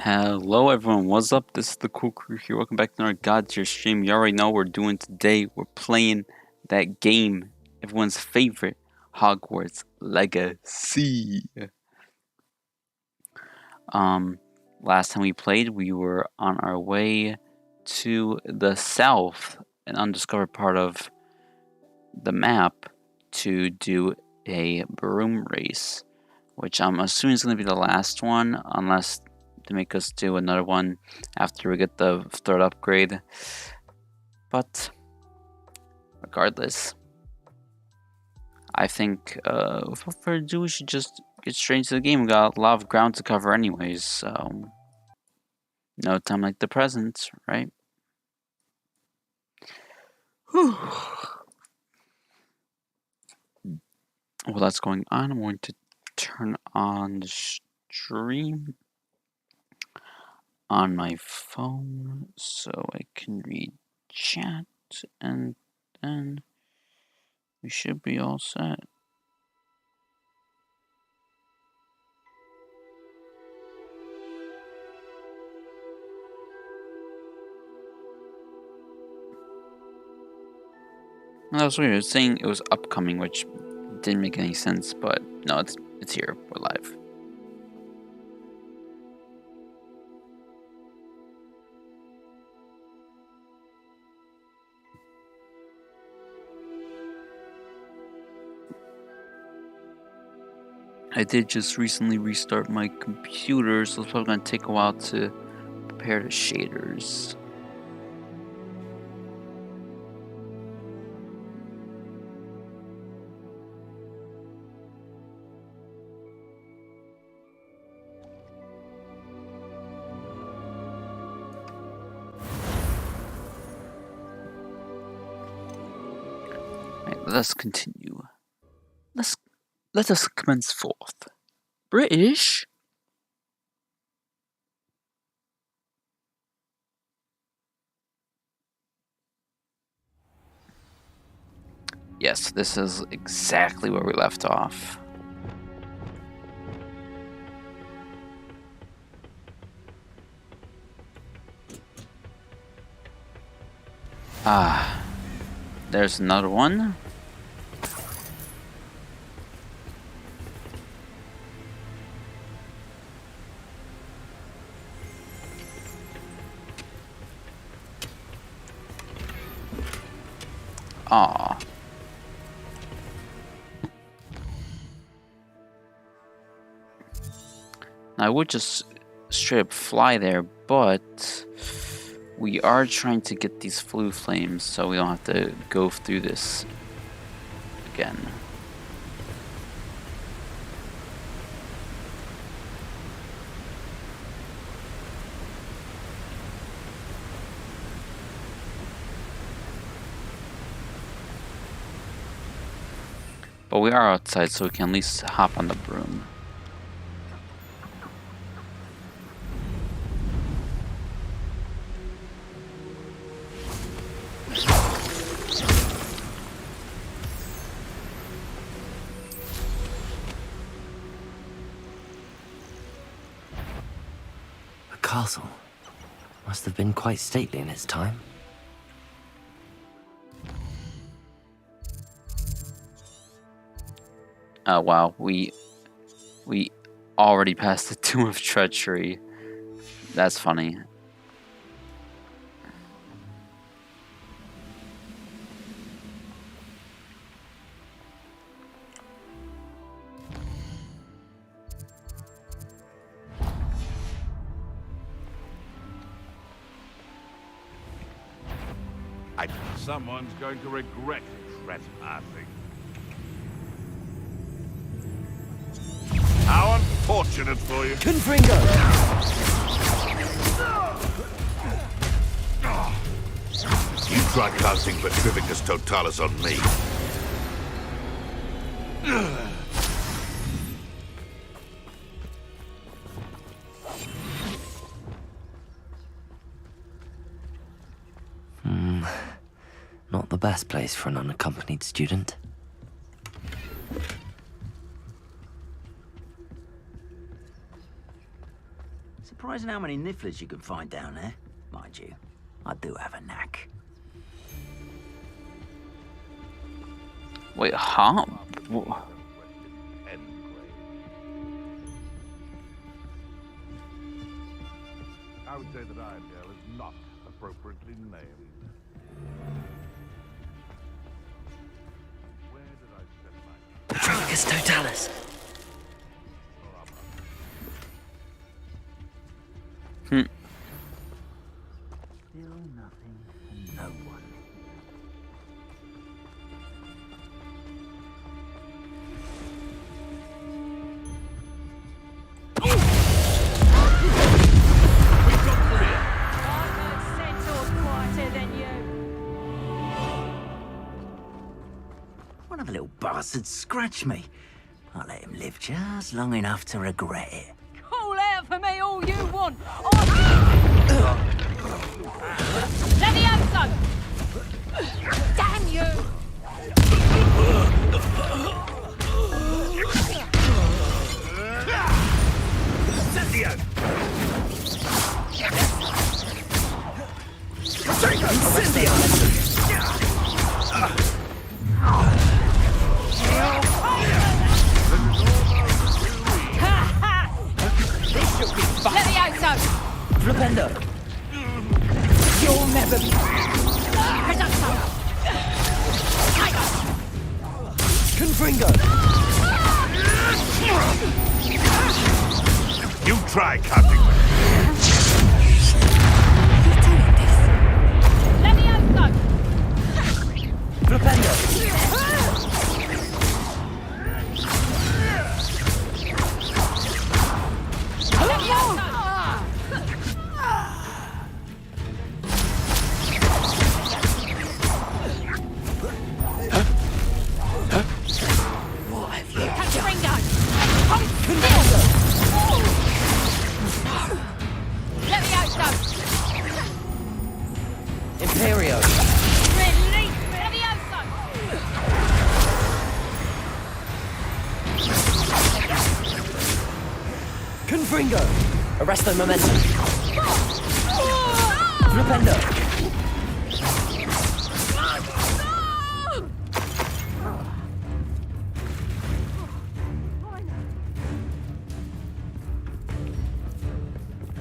Hello everyone, what's up? This is the Cool Crew here. Welcome back to another God Tier stream. You already know what we're doing today. We're playing that game, everyone's favorite, Hogwarts Legacy. Last time we played, we were on our way to the south, an undiscovered part of the map, to do a broom race, which I'm assuming is going to be the last one, unless to make us do another one after we get the third upgrade. But regardless, I think without further ado, we should just get straight into the game. We got a lot of ground to cover anyways, so no time like the present, right? Whew. While that's going on, I'm going to turn on the stream on my phone so I can read chat, and then we should be all set. That was weird. It was saying it was upcoming, which didn't make any sense, but no, it's here. We're live. I did just recently restart my computer, so it's probably going to take a while to prepare the shaders. Right, let us continue. Let us commence forth. British? Yes, this is exactly where we left off. Ah, there's another one. Aw. I would just straight up fly there, but we are trying to get these flue flames so we don't have to go through this again. But we are outside, so we can at least hop on the broom. A castle must have been quite stately in its time. Oh wow, we already passed the Tomb of Treachery. That's funny. Someone's going to regret trespassing. How unfortunate for you. Confringo! You tried casting Petrificus Totalis on me. Not the best place for an unaccompanied student. Surprising how many nifflers you can find down there. Mind you, I do have a knack. Wait, huh? I would say that Irondale is not appropriately named. Where did I set my... Petrificus Totalis. Still nothing and no one. One of the little bastards scratched me. I'll let him live just long enough to regret it. Call out for me all you want. Levioso! Damn you! Levioso! Flipendo. You'll never be... Reducto! Confringo. You try counting with Levioso! Flipendo. Imperio. Release Levioso! Confringo. Arresto momentum. Flipendo.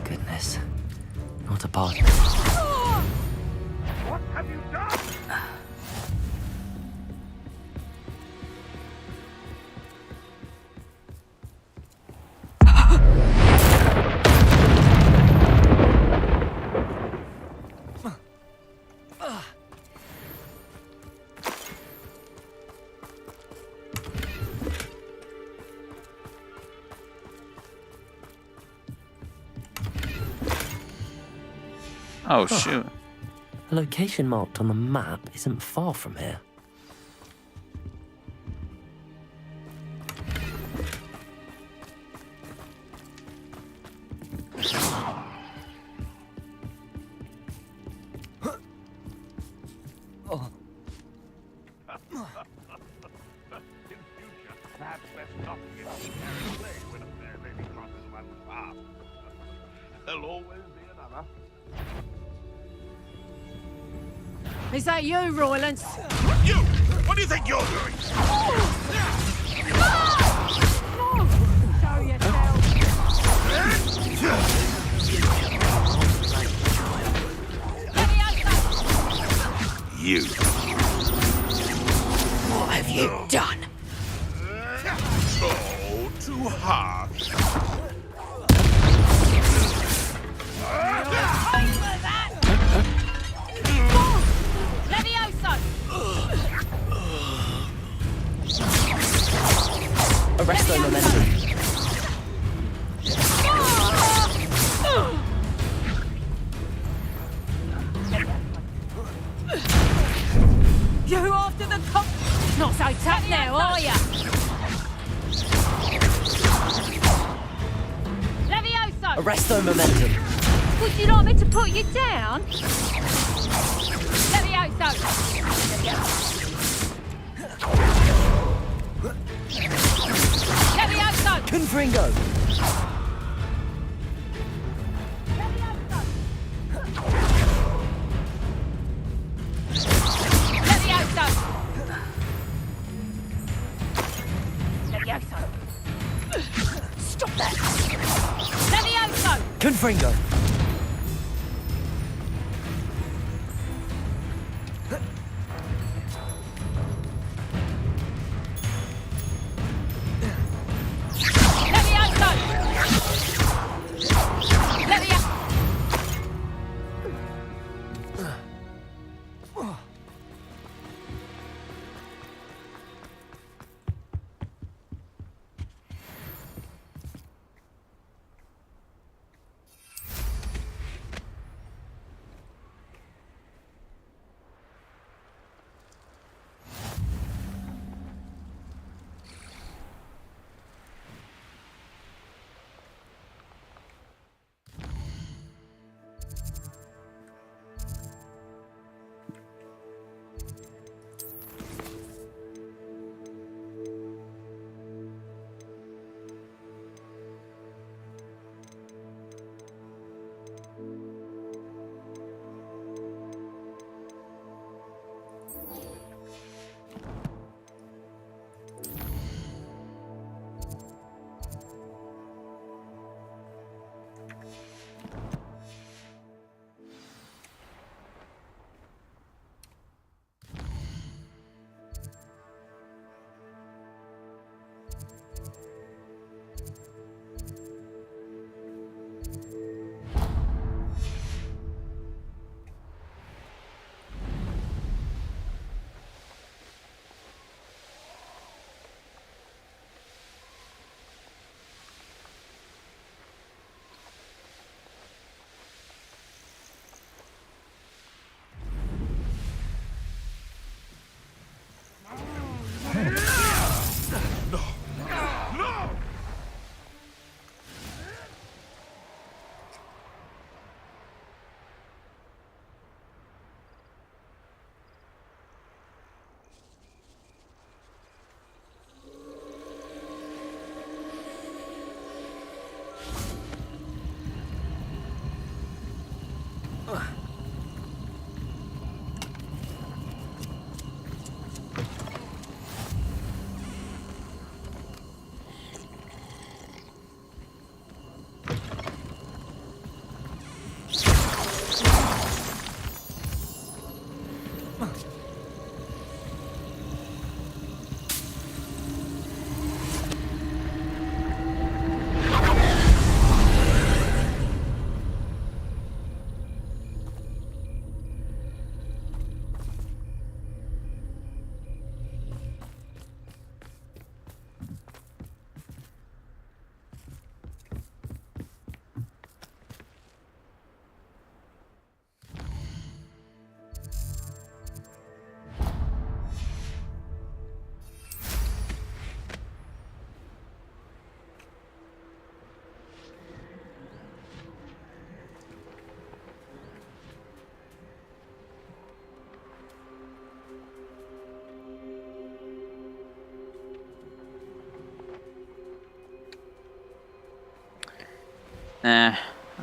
Goodness. Not a part. what have you done? Oh, shoot. The location marked on the map isn't far from here. In future, perhaps best not to get too carried away when a fair lady crosses one's path. There'll always be another. Is that you, Roylance? You! What do you think you're doing? Show yourself! You. What have you done? Oh, too harsh. Levioso! Arresto momentum. You after the cop? Not so tough now, are ya? Levioso! Arresto momentum. Would you like me to put you down? Levioso! Levioso! Confringo. Confringo! Levioso! Levioso!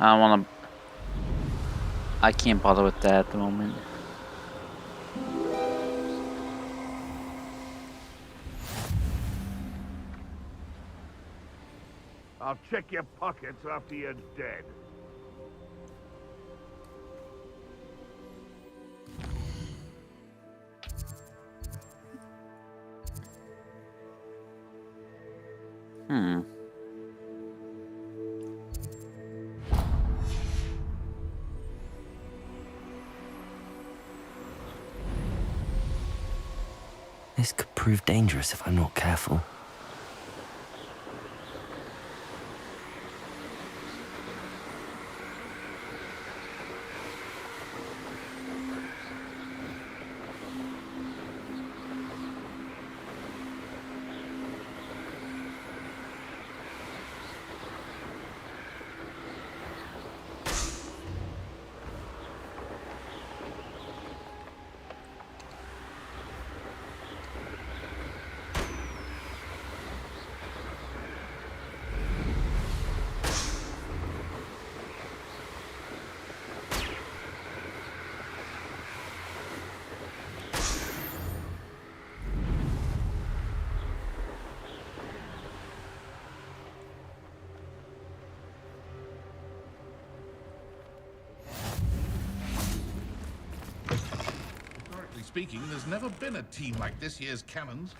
I don't wanna... I can't bother with that at the moment. I'll check your pockets after you're dead. Hmm. This could prove dangerous if I'm not careful. speaking, there's never been a team like this year's cannons.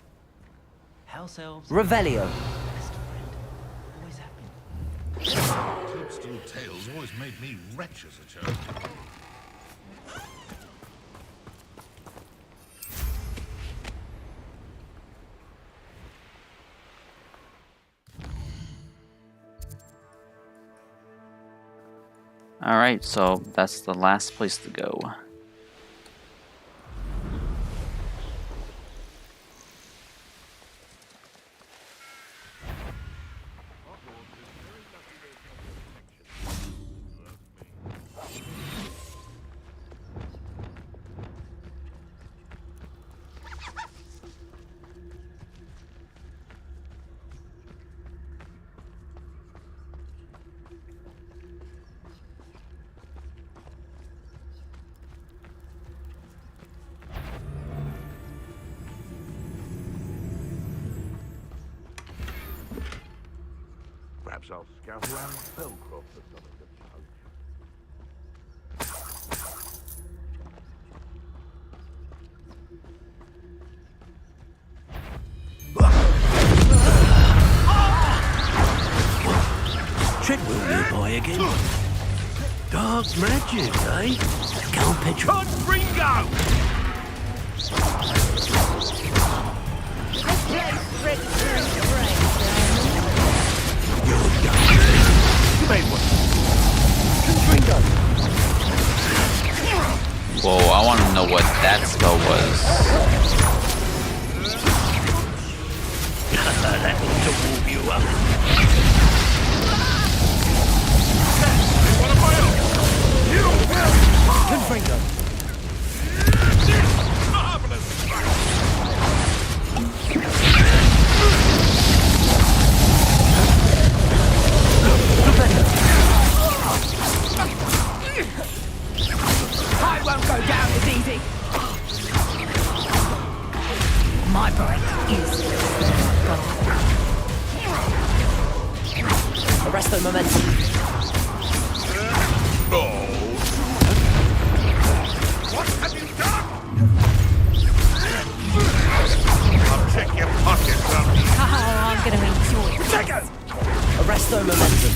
House elves. Revelio. Best friend. Always happy. Toadstool tales always made me wretch as a child. Alright, so that's the last place to go. Perhaps I'll scout around Spellcroft for some of the chunk. Treadwell nearby again. Dark magic, eh? Count Petra. Cod Ringo! You're done. You made one. Whoa, I want to know what that spell was. That ought to warm you up. What am I up? You will Confringo. marvelous! I won't go down as easy. My break is Arresto momentum. Oh. What have you done? I'll check your pockets out. Oh, I'm gonna enjoy it. Take it! Arresto momentum.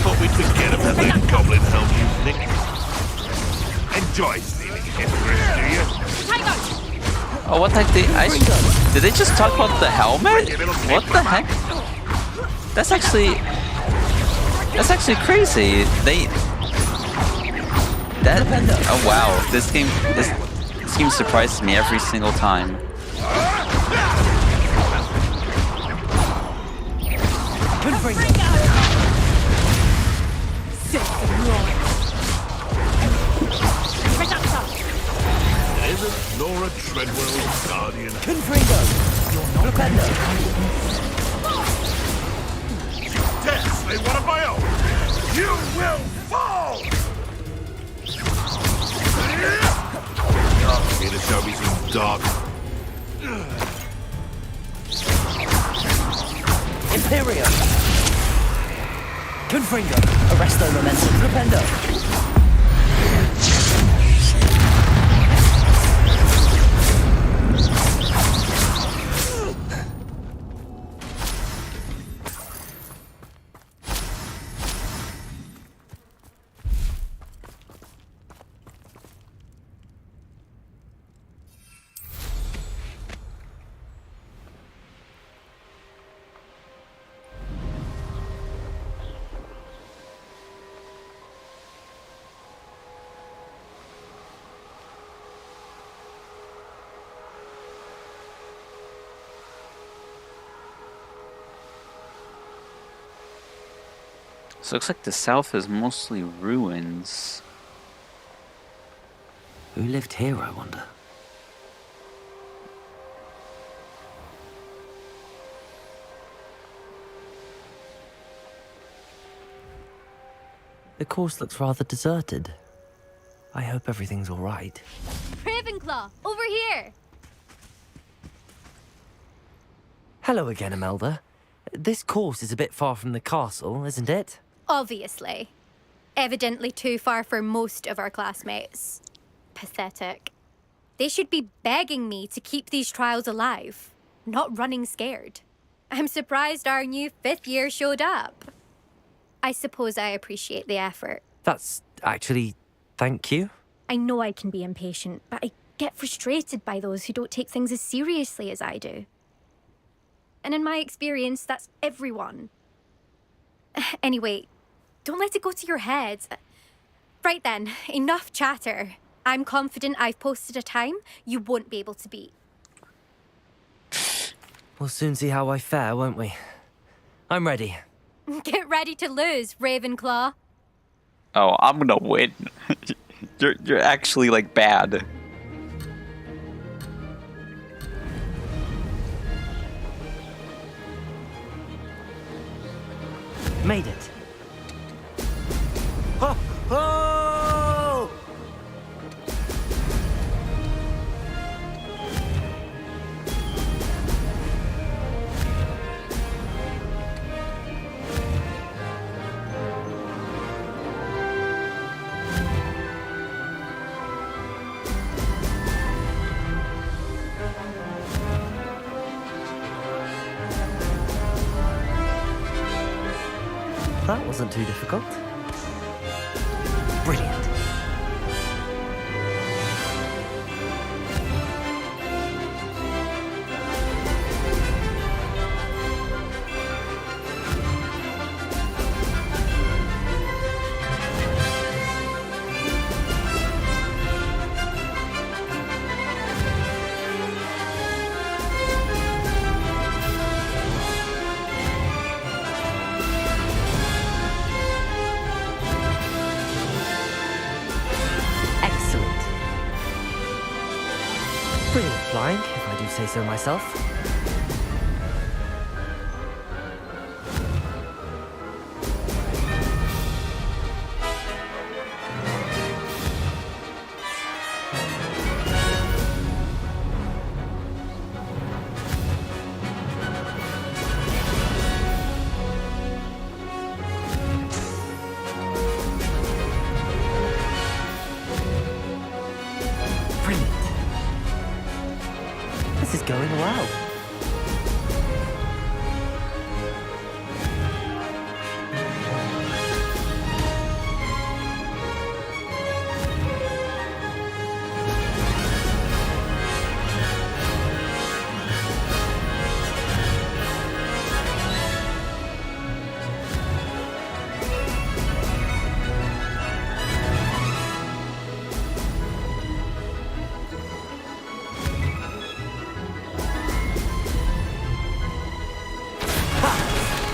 Thought we'd forget about that goblin helm you nicked. Enjoy stealing his wrist, do you? Tango! Oh, what the heck? Did they just talk about the helmet? What the heck? That's actually crazy. Oh wow, this game surprises me every single time. Isn't Nora Treadwell's guardian? Confringo. Lupendo. Death, they want of my own! You will fall! Here to show me some dark. Imperio. Confringo. Arresto momentum. Lupendo. So it looks like the south is mostly ruins. Who lived here, I wonder? The course looks rather deserted. I hope everything's all right. Ravenclaw, over here! Hello again, Imelda. This course is a bit far from the castle, isn't it? Obviously. Evidently too far for most of our classmates. Pathetic. They should be begging me to keep these trials alive, not running scared. I'm surprised our new 5th year showed up. I suppose I appreciate the effort. That's actually... thank you. I know I can be impatient, but I get frustrated by those who don't take things as seriously as I do. And in my experience, that's everyone. Anyway, don't let it go to your head. Right then, enough chatter. I'm confident I've posted a time you won't be able to beat. We'll soon see how I fare, won't we? I'm ready. Get ready to lose, Ravenclaw. Oh, I'm gonna win. You're actually like bad. Made it. Oh! Oh! That wasn't too difficult. Brilliant. Excellent. Brilliant flying, if I do say so myself. Brilliant. This is going well.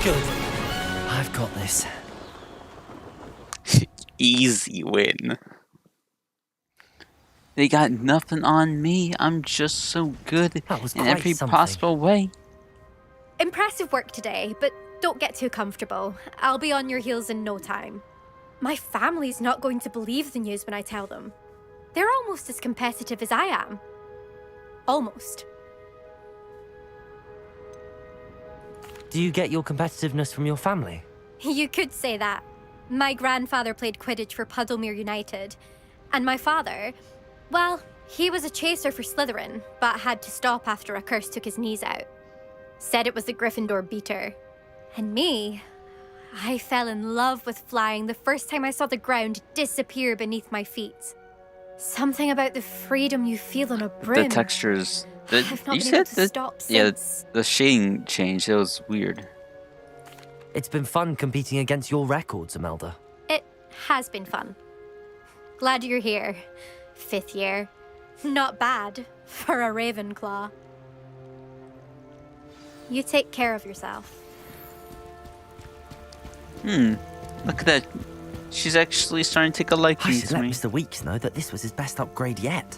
Good. I've got this. Easy win. They got nothing on me. I'm just so good That was in quite every something. possible way. Impressive work today, but don't get too comfortable. I'll be on your heels in no time. My family's not going to believe the news when I tell them. They're almost as competitive as I am. Almost. Do you get your competitiveness from your family? You could say that. My grandfather played Quidditch for Puddlemere United. And my father, well, he was a chaser for Slytherin, but had to stop after a curse took his knees out. Said it was the Gryffindor beater. And me, I fell in love with flying the first time I saw the ground disappear beneath my feet. Something about the freedom you feel on a brim. The textures. I've not You been said able to that. stop Yeah, since. the shading changed. It was weird. It's been fun competing against your records, Imelda. It has been fun. Glad you're here. 5th year. Not bad for a Ravenclaw. You take care of yourself. Look at that. She's actually starting to take a I liking should to let me. Mr. Weeks know that this was his best upgrade yet.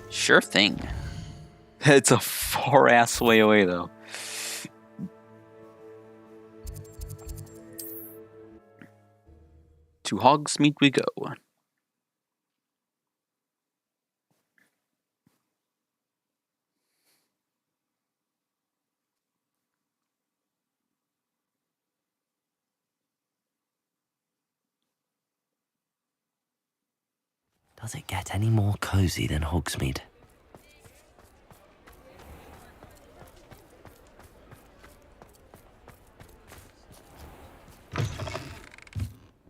Sure thing. It's a far ass way away though. To Hogsmeade we go. Does it get any more cozy than Hogsmeade?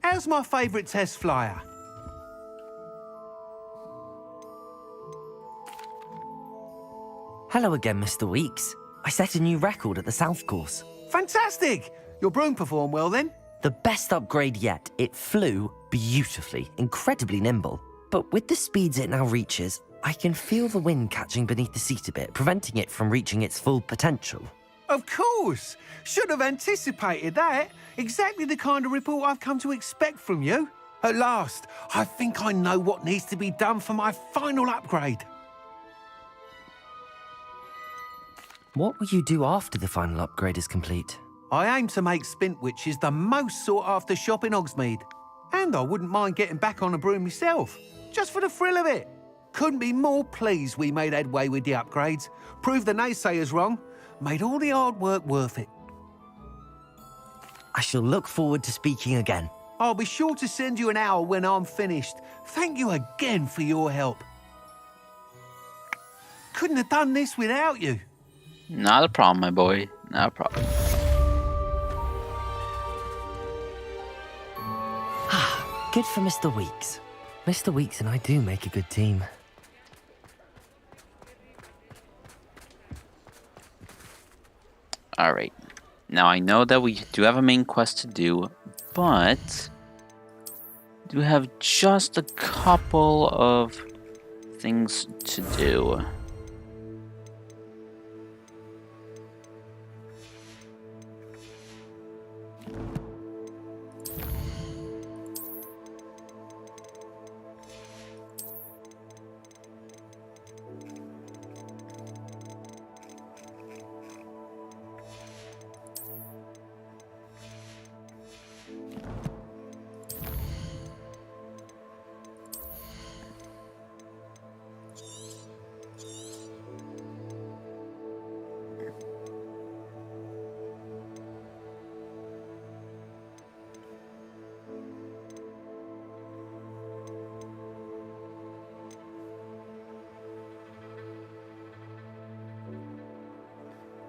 How's my favourite test flyer? Hello again, Mr. Weeks. I set a new record at the South Course. Fantastic! Your broom performed well then? The best upgrade yet. It flew beautifully, incredibly nimble. But with the speeds it now reaches, I can feel the wind catching beneath the seat a bit, preventing it from reaching its full potential. Of course! Should have anticipated that. Exactly the kind of report I've come to expect from you. At last, I think I know what needs to be done for my final upgrade. What will you do after the final upgrade is complete? I aim to make Spintwitches the most sought-after shop in Hogsmeade. And I wouldn't mind getting back on a broom myself, just for the thrill of it. Couldn't be more pleased we made headway with the upgrades, proved the naysayers wrong, made all the hard work worth it. I shall look forward to speaking again. I'll be sure to send you an hour when I'm finished. Thank you again for your help. Couldn't have done this without you. Not a problem, my boy. Not a problem. Good for Mr. Weeks. Mr. Weeks and I do make a good team. Alright. Now I know that we do have a main quest to do, but do have just a couple of things to do.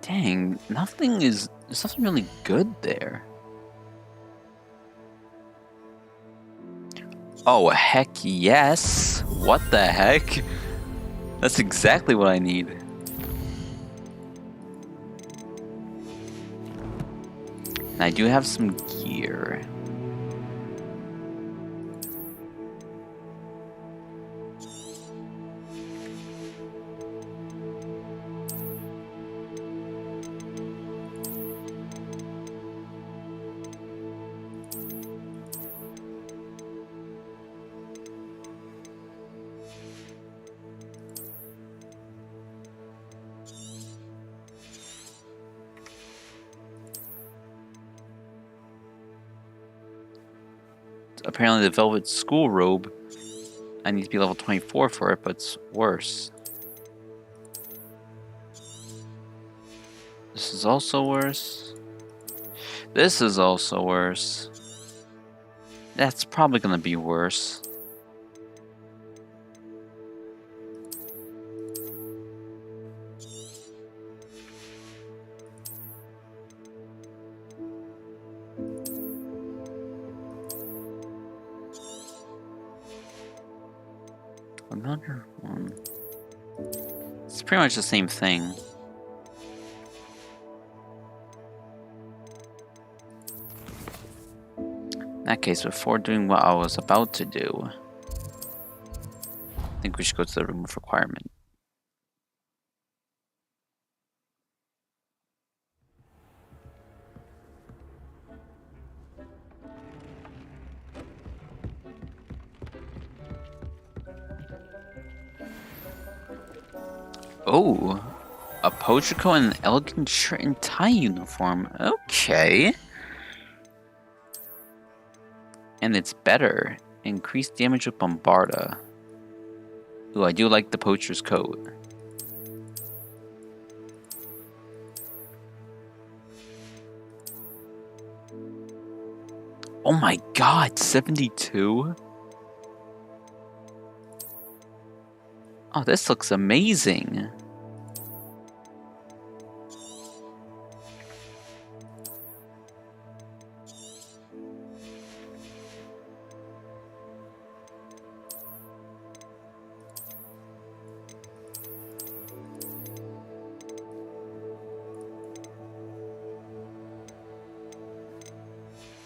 Dang, there's nothing really good there. Oh, heck yes. What the heck? That's exactly what I need. And I do have some gear. Apparently the velvet school robe, I need to be level 24 for it, but it's worse. This is also worse. This is also worse. That's probably gonna be worse. Another one. It's pretty much the same thing. In that case, before doing what I was about to do, I think we should go to the room of requirement. Oh, a poacher coat and an elegant shirt and tie uniform. Okay. And it's better. Increased damage with Bombarda. Ooh, I do like the poacher's coat. Oh my god, 72? Oh, this looks amazing.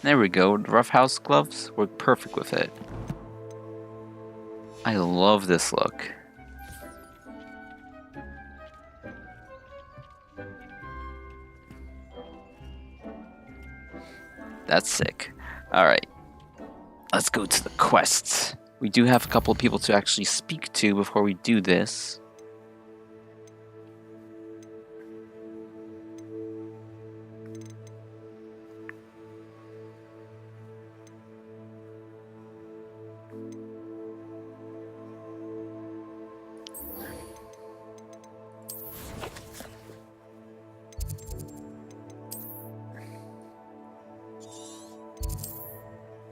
There we go. The roughhouse gloves work perfect with it. I love this look. That's sick. Alright. Let's go to the quests. We do have a couple of people to actually speak to before we do this.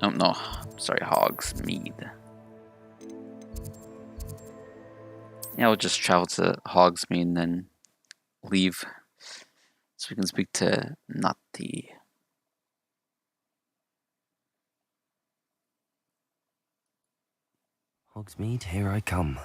Oh no, sorry, Hogsmeade. Yeah, we'll just travel to Hogsmeade and then leave so we can speak to Nutty. Hogsmeade, here I come.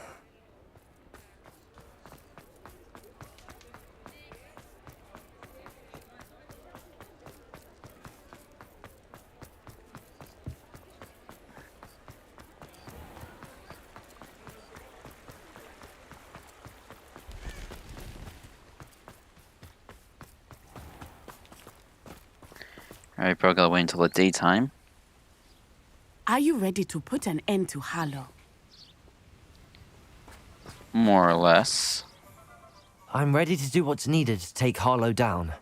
Alright, bro, gotta wait until the daytime. Are you ready to put an end to Harlow? More or less. I'm ready to do what's needed to take Harlow down.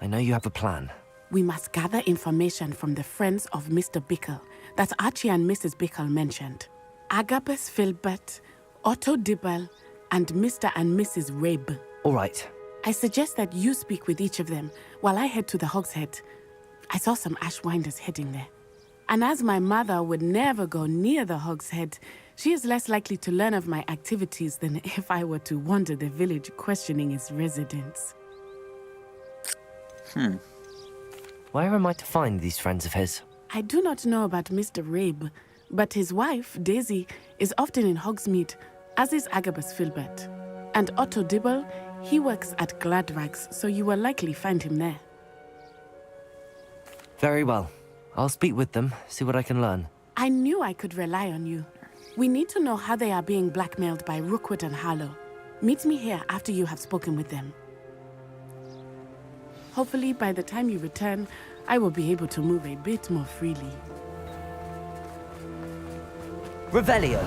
I know you have a plan. We must gather information from the friends of Mr. Bickle that Archie and Mrs. Bickle mentioned. Agabus Filbert, Otto Dibble, and Mr. and Mrs. Rabe. All right. I suggest that you speak with each of them while I head to the Hogshead. I saw some Ashwinders heading there. And as my mother would never go near the Hogshead, she is less likely to learn of my activities than if I were to wander the village questioning its residents. Where am I to find these friends of his? I do not know about Mr. Rabe, but his wife, Daisy, is often in Hogsmeade, as is Agabus Filbert. And Otto Dibble, he works at Gladrags, so you will likely find him there. Very well. I'll speak with them, see what I can learn. I knew I could rely on you. We need to know how they are being blackmailed by Rookwood and Harlow. Meet me here after you have spoken with them. Hopefully, by the time you return, I will be able to move a bit more freely. Revelio!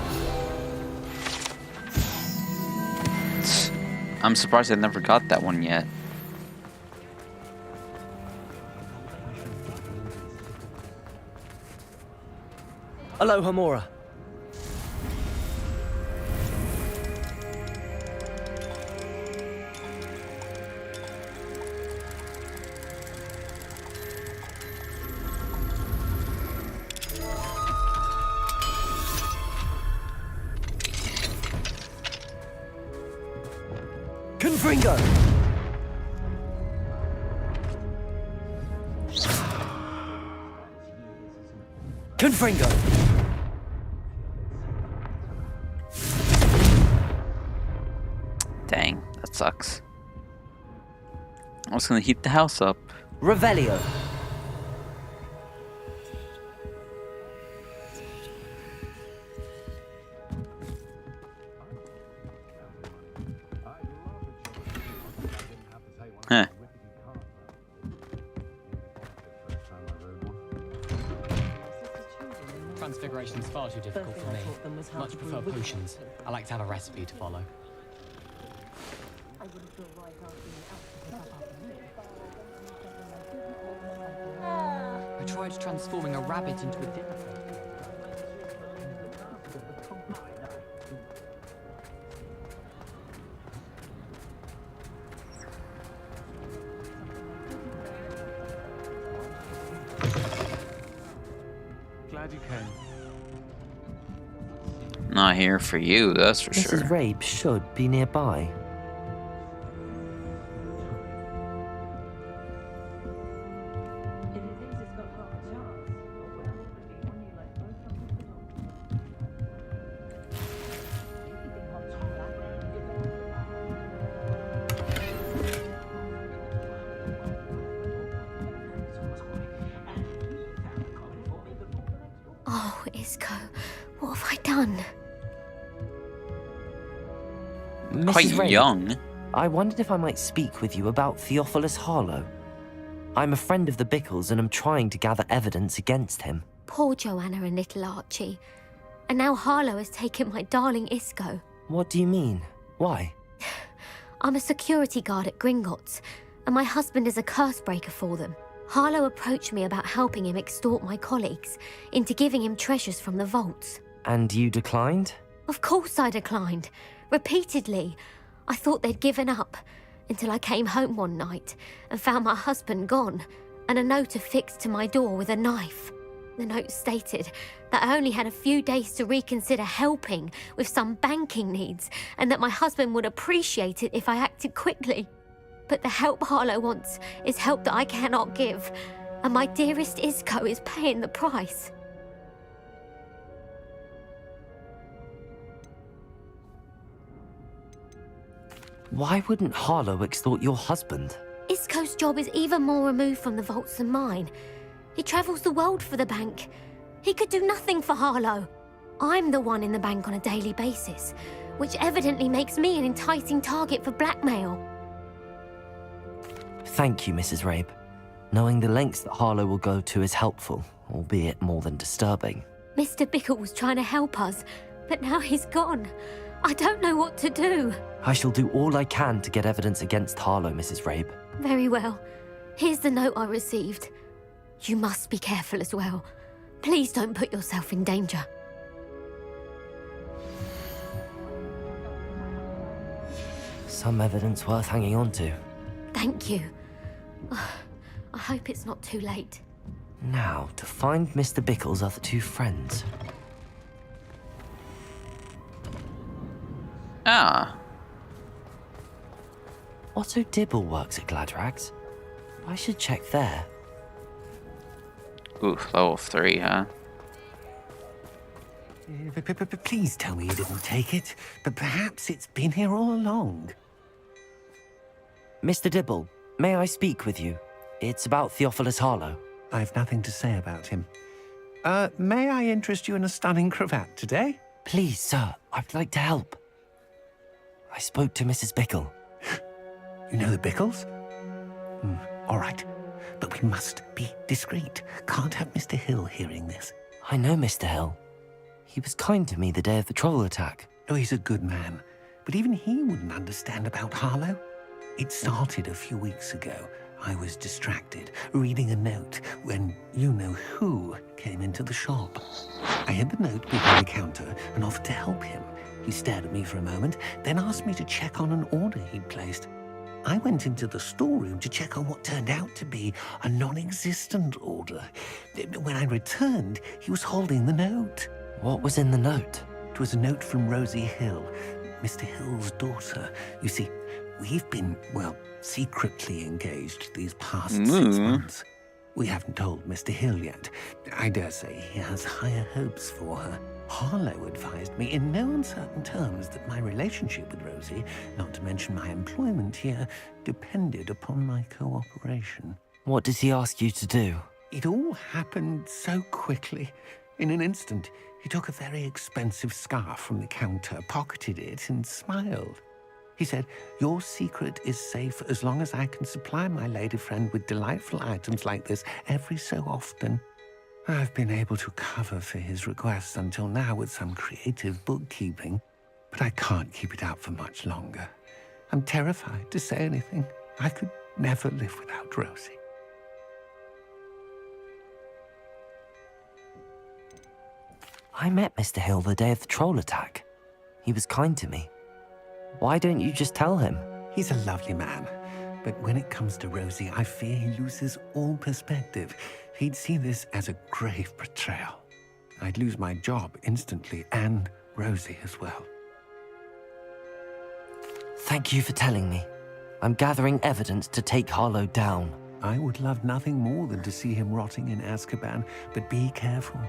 I'm surprised I never got that one yet. Aloha Mora. Confringo! Confringo! Dang, that sucks. I was gonna heat the house up. Revelio! Huh. Transfiguration's far too difficult for me. Much prefer potions. I like to have a recipe to follow. I tried transforming a rabbit into a dinner plate. Glad you came. Not here for you, that's for Mrs. sure. Rabe should be nearby. Oh, Isco, what have I done? Quite Mrs. Rabe, young. I wondered if I might speak with you about Theophilus Harlow. I'm a friend of the Bickles and I'm trying to gather evidence against him. Poor Joanna and little Archie. And now Harlow has taken my darling Isco. What do you mean? Why? I'm a security guard at Gringotts, and my husband is a curse breaker for them. Harlow approached me about helping him extort my colleagues into giving him treasures from the vaults. And you declined? Of course I declined. Repeatedly. I thought they'd given up, until I came home one night and found my husband gone, and a note affixed to my door with a knife. The note stated that I only had a few days to reconsider helping with some banking needs, and that my husband would appreciate it if I acted quickly. But the help Harlow wants is help that I cannot give, and my dearest Isco is paying the price. Why wouldn't Harlow extort your husband? Isco's job is even more removed from the vaults than mine. He travels the world for the bank. He could do nothing for Harlow. I'm the one in the bank on a daily basis, which evidently makes me an enticing target for blackmail. Thank you, Mrs. Rabe. Knowing the lengths that Harlow will go to is helpful, albeit more than disturbing. Mr. Bickle was trying to help us, but now he's gone. I don't know what to do. I shall do all I can to get evidence against Harlow, Mrs. Rabe. Very well. Here's the note I received. You must be careful as well. Please don't put yourself in danger. Some evidence worth hanging on to. Thank you. I hope it's not too late. Now, to find Mr. Bickle's other two friends. Ah. Otto Dibble works at Gladrags. I should check there. Ooh, level 3, huh? Please tell me you didn't take it. But perhaps it's been here all along. Mr. Dibble, may I speak with you? It's about Theophilus Harlow. I've nothing to say about him. May I interest you in a stunning cravat today? Please, sir, I'd like to help. I spoke to Mrs. Bickle. You know the Bickles? All right. But we must be discreet. Can't have Mr. Hill hearing this. I know Mr. Hill. He was kind to me the day of the troll attack. Oh, he's a good man. But even he wouldn't understand about Harlow. It started a few weeks ago. I was distracted, reading a note, when you-know-who came into the shop. I hid the note behind the counter and offered to help him. He stared at me for a moment, then asked me to check on an order he'd placed. I went into the storeroom to check on what turned out to be a non-existent order. When I returned, he was holding the note. What was in the note? It was a note from Rosie Hill, Mr. Hill's daughter. You see, we've been, well, secretly engaged these past 6 months. We haven't told Mr. Hill yet. I dare say he has higher hopes for her. Harlow advised me in no uncertain terms that my relationship with Rosie, not to mention my employment here, depended upon my cooperation. What does he ask you to do? It all happened so quickly. In an instant, he took a very expensive scarf from the counter, pocketed it, and smiled. He said, "Your secret is safe as long as I can supply my lady friend with delightful items like this every so often." I've been able to cover for his requests until now with some creative bookkeeping, but I can't keep it up for much longer. I'm terrified to say anything. I could never live without Rosie. I met Mr. Hill the day of the troll attack. He was kind to me. Why don't you just tell him? He's a lovely man, but when it comes to Rosie, I fear he loses all perspective. He'd see this as a grave betrayal. I'd lose my job instantly, and Rosie as well. Thank you for telling me. I'm gathering evidence to take Harlow down. I would love nothing more than to see him rotting in Azkaban, but be careful.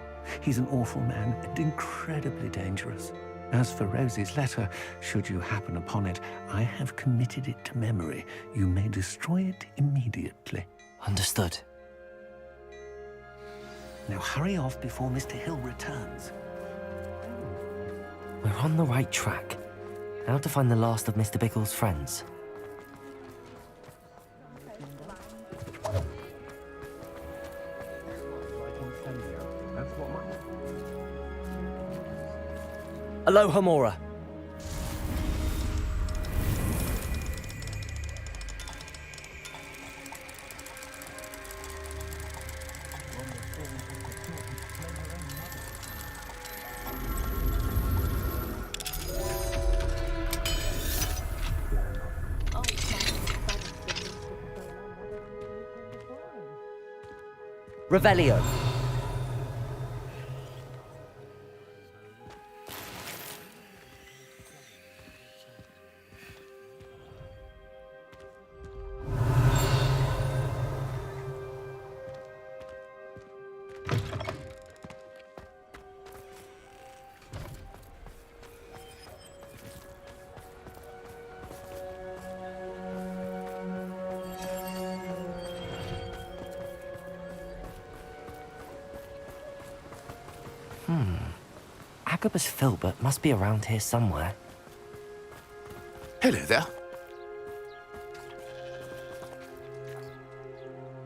He's an awful man and incredibly dangerous. As for Rosie's letter, should you happen upon it, I have committed it to memory. You may destroy it immediately. Understood. Now hurry off before Mr. Hill returns. We're on the right track. Now to find the last of Mr. Bickle's friends. Aloha Mora. Revelio. Agabus Filbert must be around here somewhere. Hello there.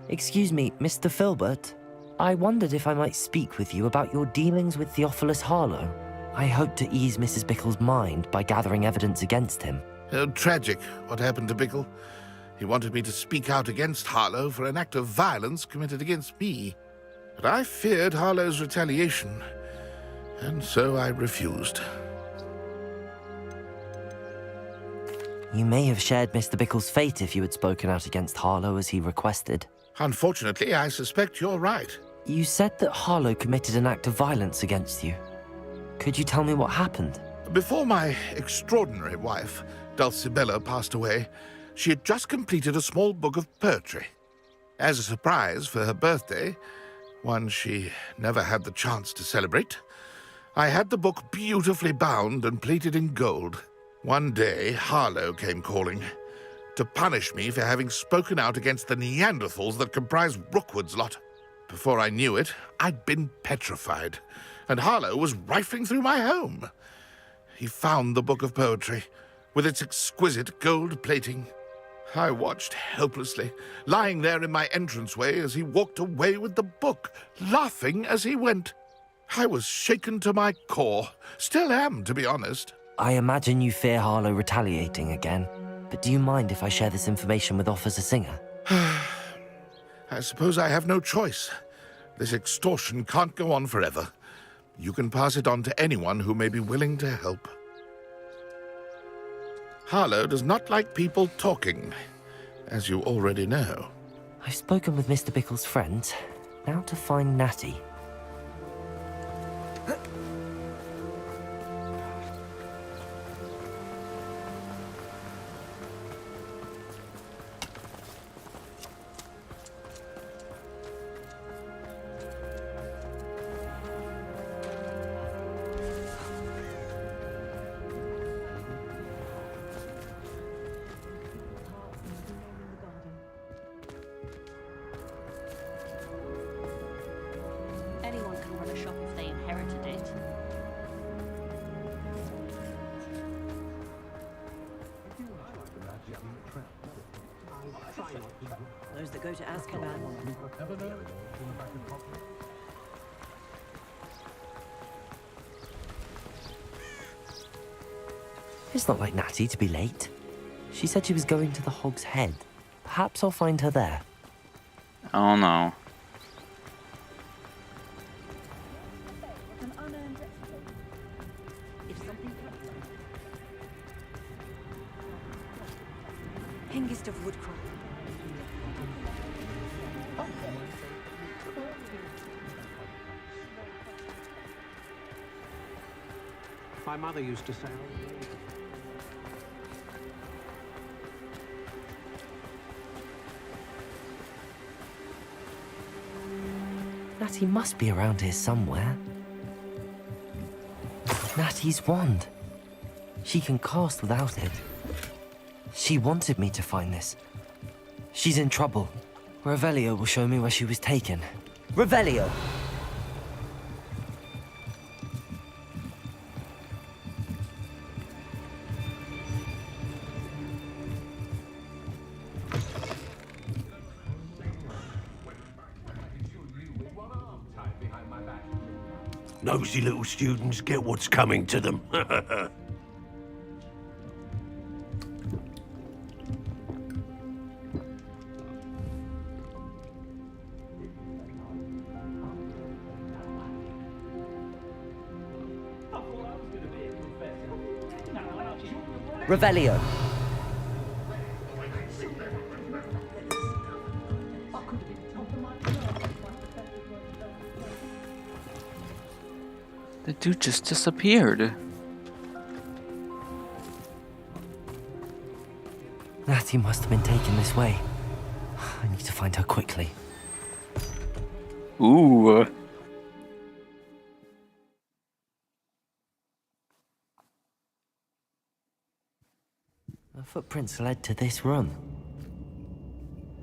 Excuse me, Mr. Filbert. I wondered if I might speak with you about your dealings with Theophilus Harlow. I hope to ease Mrs. Bickle's mind by gathering evidence against him. Tragic, what happened to Bickle. He wanted me to speak out against Harlow for an act of violence committed against me. But I feared Harlow's retaliation, and so I refused. You may have shared Mr. Bickle's fate if you had spoken out against Harlow as he requested. Unfortunately, I suspect you're right. You said that Harlow committed an act of violence against you. Could you tell me what happened? Before my extraordinary wife, Dulcibella, passed away, she had just completed a small book of poetry. As a surprise for her birthday, one she never had the chance to celebrate, I had the book beautifully bound and plated in gold. One day, Harlow came calling to punish me for having spoken out against the Neanderthals that comprise Rookwood's lot. Before I knew it, I'd been petrified, and Harlow was rifling through my home. He found the book of poetry, with its exquisite gold plating. I watched helplessly, lying there in my entranceway as he walked away with the book, laughing as he went. I was shaken to my core. Still am, to be honest. I imagine you fear Harlow retaliating again, but do you mind if I share this information with Officer Singer? I suppose I have no choice. This extortion can't go on forever. You can pass it on to anyone who may be willing to help. Harlow does not like people talking, as you already know. I've spoken with Mr. Bickle's friends. Now to find Natty. Anyone can run a shop if they inherited it. Those that go to Azkaban. It's not like Natty to be late. She said she was going to the Hog's Head. Perhaps I'll find her there. Oh no. Hengist of Woodcroft. My mother used to say. Natty must be around here somewhere. Natty's wand. She can cast without it. She wanted me to find this. She's in trouble. Revelio will show me where she was taken. Revelio! Nosy little students get what's coming to them. Revelio! The dude just disappeared. Natty must have been taken this way. I need to find her quickly. Ooh. The footprints led to this room.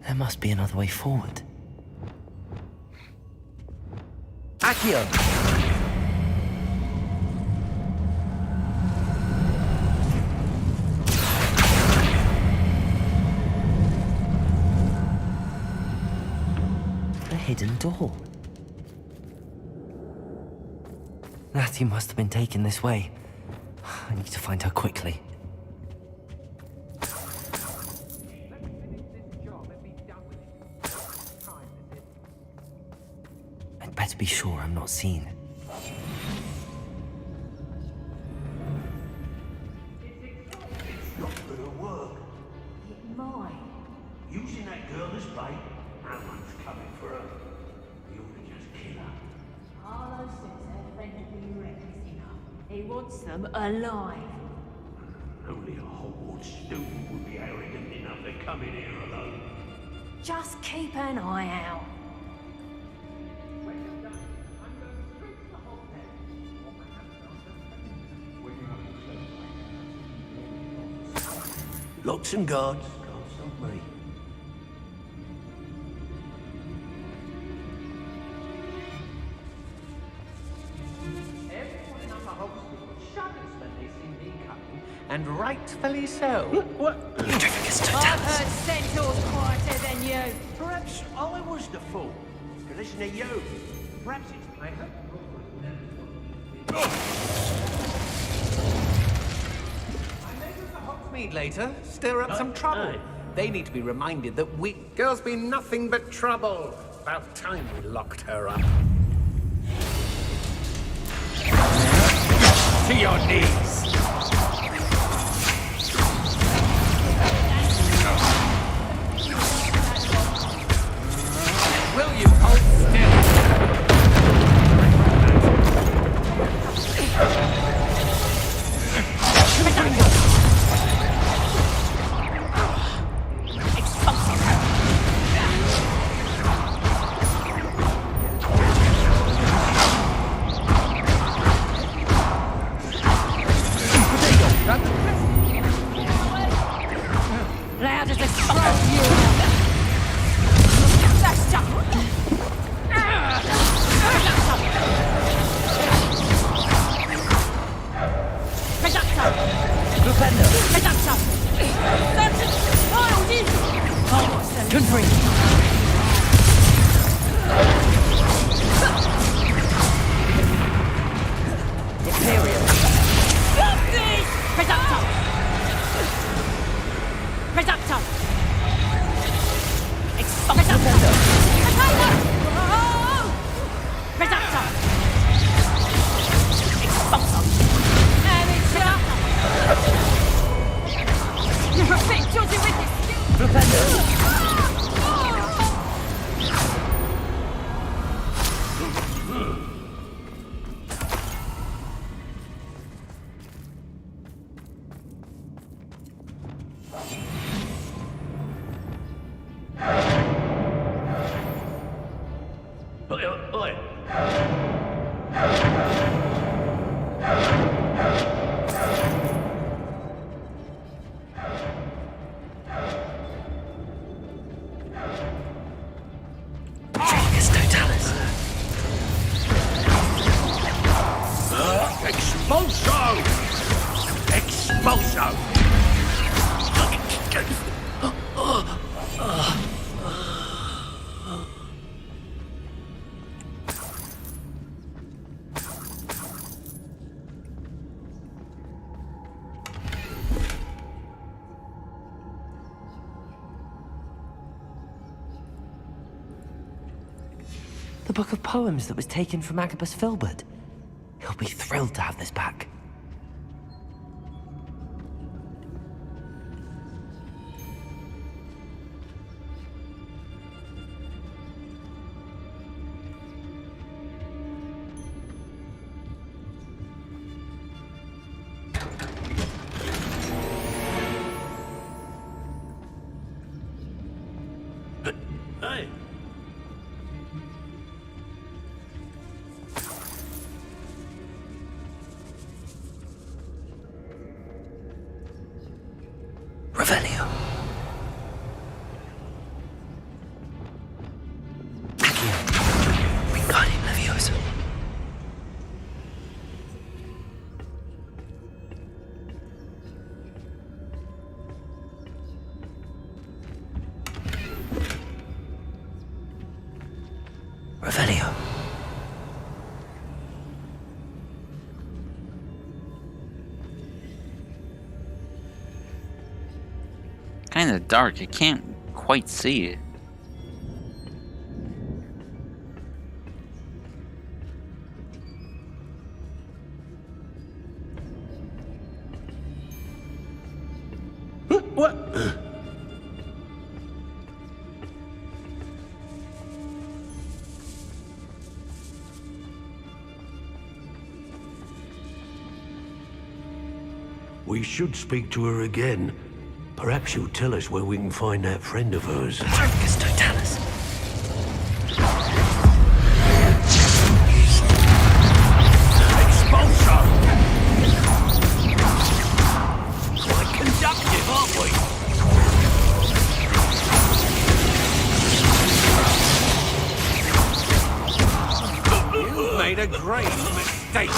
There must be another way forward. Accio! A hidden door. Natty must have been taken this way. I need to find her quickly. I'd better be sure I'm not seen. Using that girl as bait, no one's coming for her. We ought to just kill her. Arlo says her friend will be reckless enough. He wants them alive. Only a Hogwarts student would be arrogant enough to come in here alone. Just keep an eye out. Locks and guards, can't stop me. Everyone in Upper Hogsmeade shudders when they see me coming, and rightfully so. What? I've heard centaurs quieter than you. Perhaps I was the fool. To listen to you. Perhaps it's my Hogsmeade later, stir up some trouble. They need to be reminded that girl's been nothing but trouble. About time we locked her up. To your knees. Will you hold still? Loud as a scroll, you. Oi, oi. Dracus Totalis. Expulso! Expulso! The book of poems that was taken from Agabus Filbert. He'll be thrilled to have this back. Hey! Revelio. Accio. Wingardium Leviosa. Revelio. Kind of dark. I can't quite see it. What? We should speak to her again. Perhaps she'll tell us where we can find that friend of hers. Dracus Totalis. Expulso! Quite conductive, aren't we? You made a grave mistake.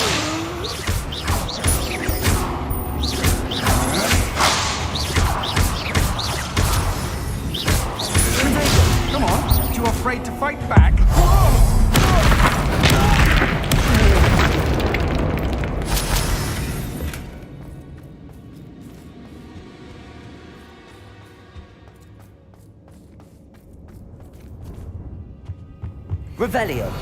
Come on, you afraid to fight back? Revelio.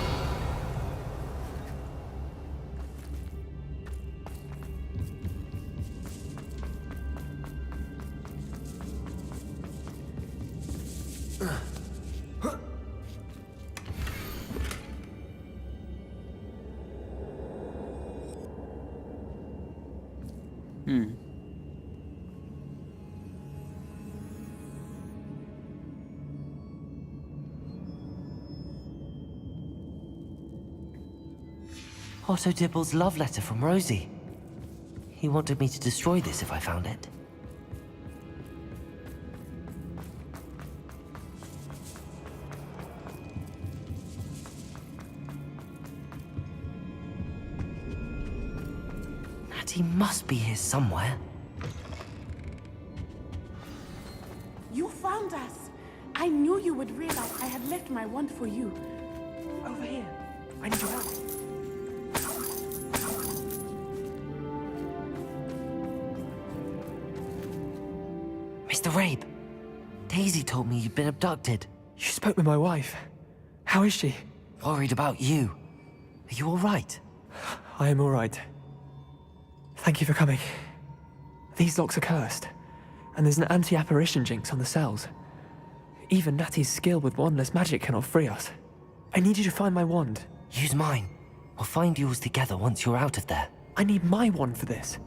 Otto Dibble's love letter from Rosie. He wanted me to destroy this if I found it. Natty must be here somewhere. You found us. I knew you would realize I had left my wand for you. Over here. I need your help. Mr. Rabe, Daisy told me you'd been abducted. You spoke with my wife. How is she? Worried about you. Are you all right? I am all right. Thank you for coming. These locks are cursed, and there's an anti-apparition jinx on the cells. Even Natty's skill with wandless magic cannot free us. I need you to find my wand. Use mine. We'll find yours together once you're out of there. I need my wand for this.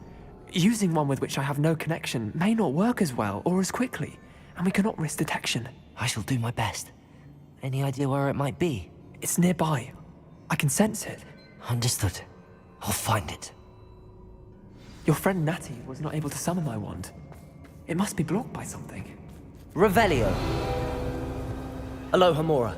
Using one with which I have no connection may not work as well or as quickly, and we cannot risk detection. I shall do my best. Any idea where it might be? It's nearby. I can sense it. Understood. I'll find it. Your friend Natty was not able to summon my wand. It must be blocked by something. Revelio. Alohomora.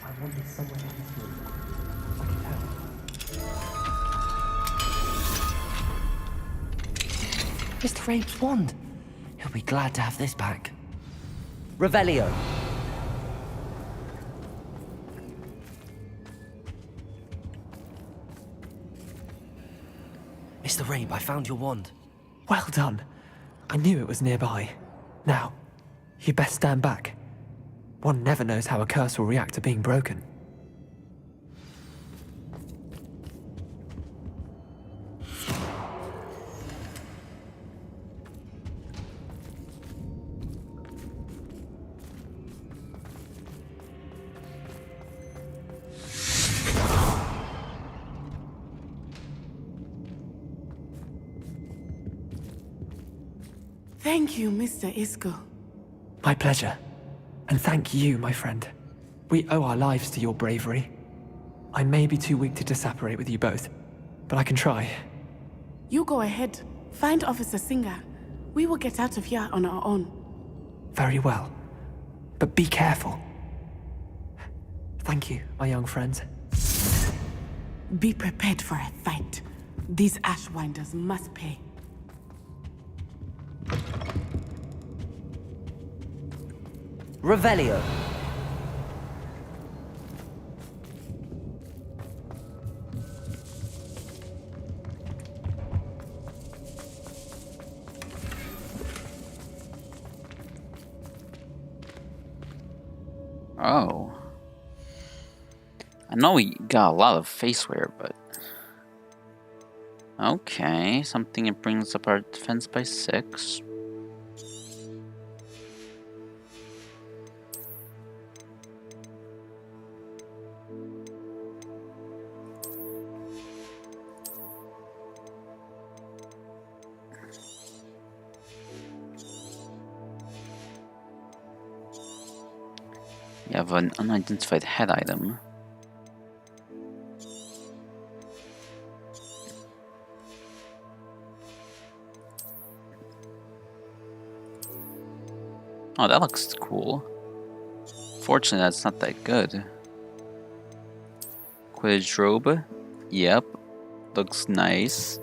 I wandered somewhere in this room. I can tell. Mr. Rabe's wand. He'll be glad to have this back. Revelio. Mr. Rabe, I found your wand. Well done. I knew it was nearby. Now, you best stand back. One never knows how a curse will react to being broken. Thank you, Mr. Isco. My pleasure. And thank you, my friend. We owe our lives to your bravery. I may be too weak to disapparate with you both, but I can try. You go ahead. Find Officer Singer. We will get out of here on our own. Very well. But be careful. Thank you, my young friends. Be prepared for a fight. These Ashwinders must pay. Revelio. Oh. I know we got a lot of faceware, but... Okay, something that brings up our defense by 6. You have an unidentified head item. Oh, that looks cool. Fortunately, that's not that good. Quidditch robe. Yep. Looks nice.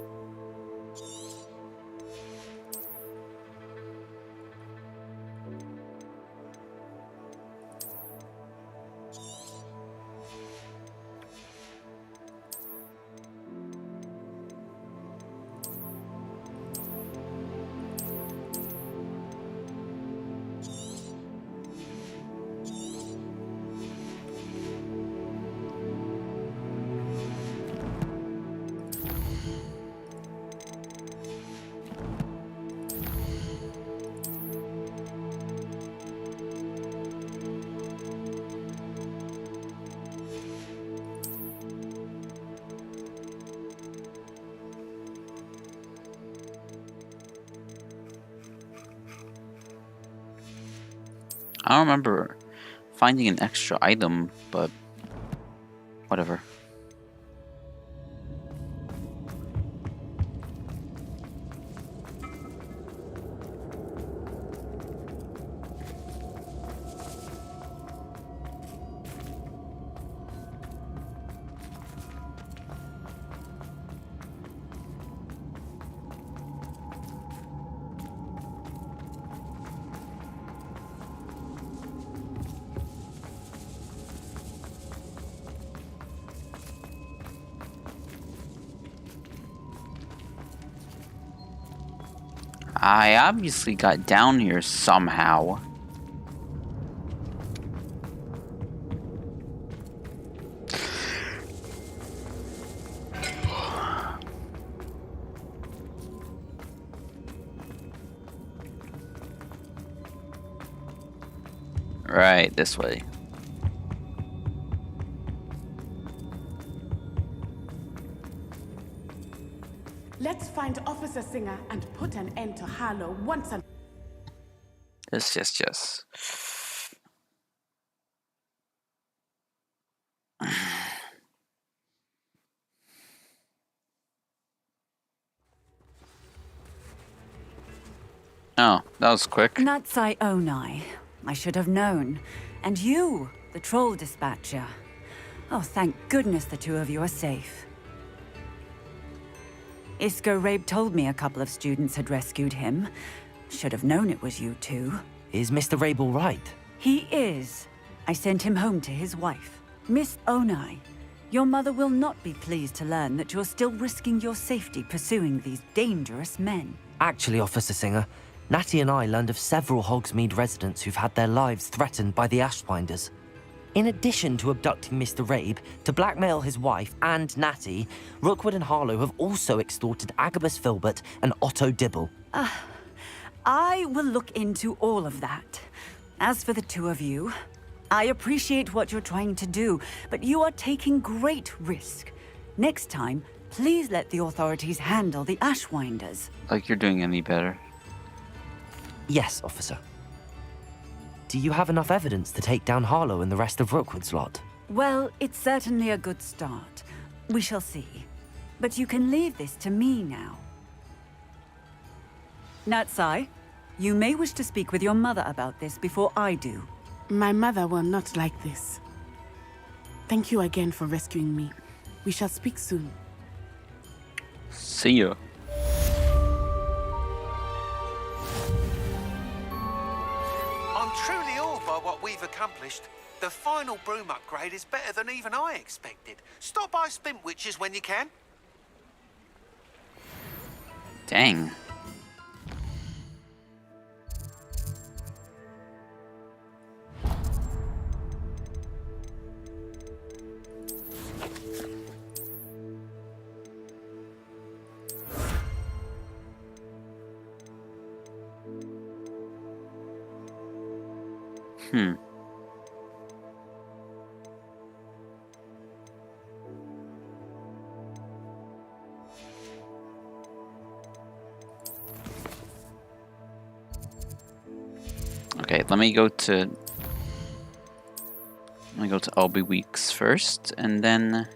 I don't remember finding an extra item, but whatever. I obviously got down here somehow. Right, this way. Let's find Officer Singer and put an end to Harlow once and... Yes. Oh, that was quick. Natsai Onai. I should have known. And you, the troll dispatcher. Oh, thank goodness the two of you are safe. Isco Rabe told me a couple of students had rescued him. Should have known it was you two. Is Mr. Rabe all right? He is. I sent him home to his wife. Miss Onai, your mother will not be pleased to learn that you're still risking your safety pursuing these dangerous men. Actually, Officer Singer, Natty and I learned of several Hogsmeade residents who've had their lives threatened by the Ashwinders. In addition to abducting Mr. Rabe to blackmail his wife and Natty, Rookwood and Harlow have also extorted Agabus Filbert and Otto Dibble. I will look into all of that. As for the two of you, I appreciate what you're trying to do, but you are taking great risk. Next time, please let the authorities handle the Ashwinders. Like you're doing any better. Yes, officer. Do you have enough evidence to take down Harlow and the rest of Rookwood's lot? Well, it's certainly a good start. We shall see. But you can leave this to me now. Natsai, you may wish to speak with your mother about this before I do. My mother will not like this. Thank you again for rescuing me. We shall speak soon. See ya. I'm truly awed by what we've accomplished. The final broom upgrade is better than even I expected. Stop by Spintwitches when you can. Dang. Okay, let me go to Albie Weeks first, and then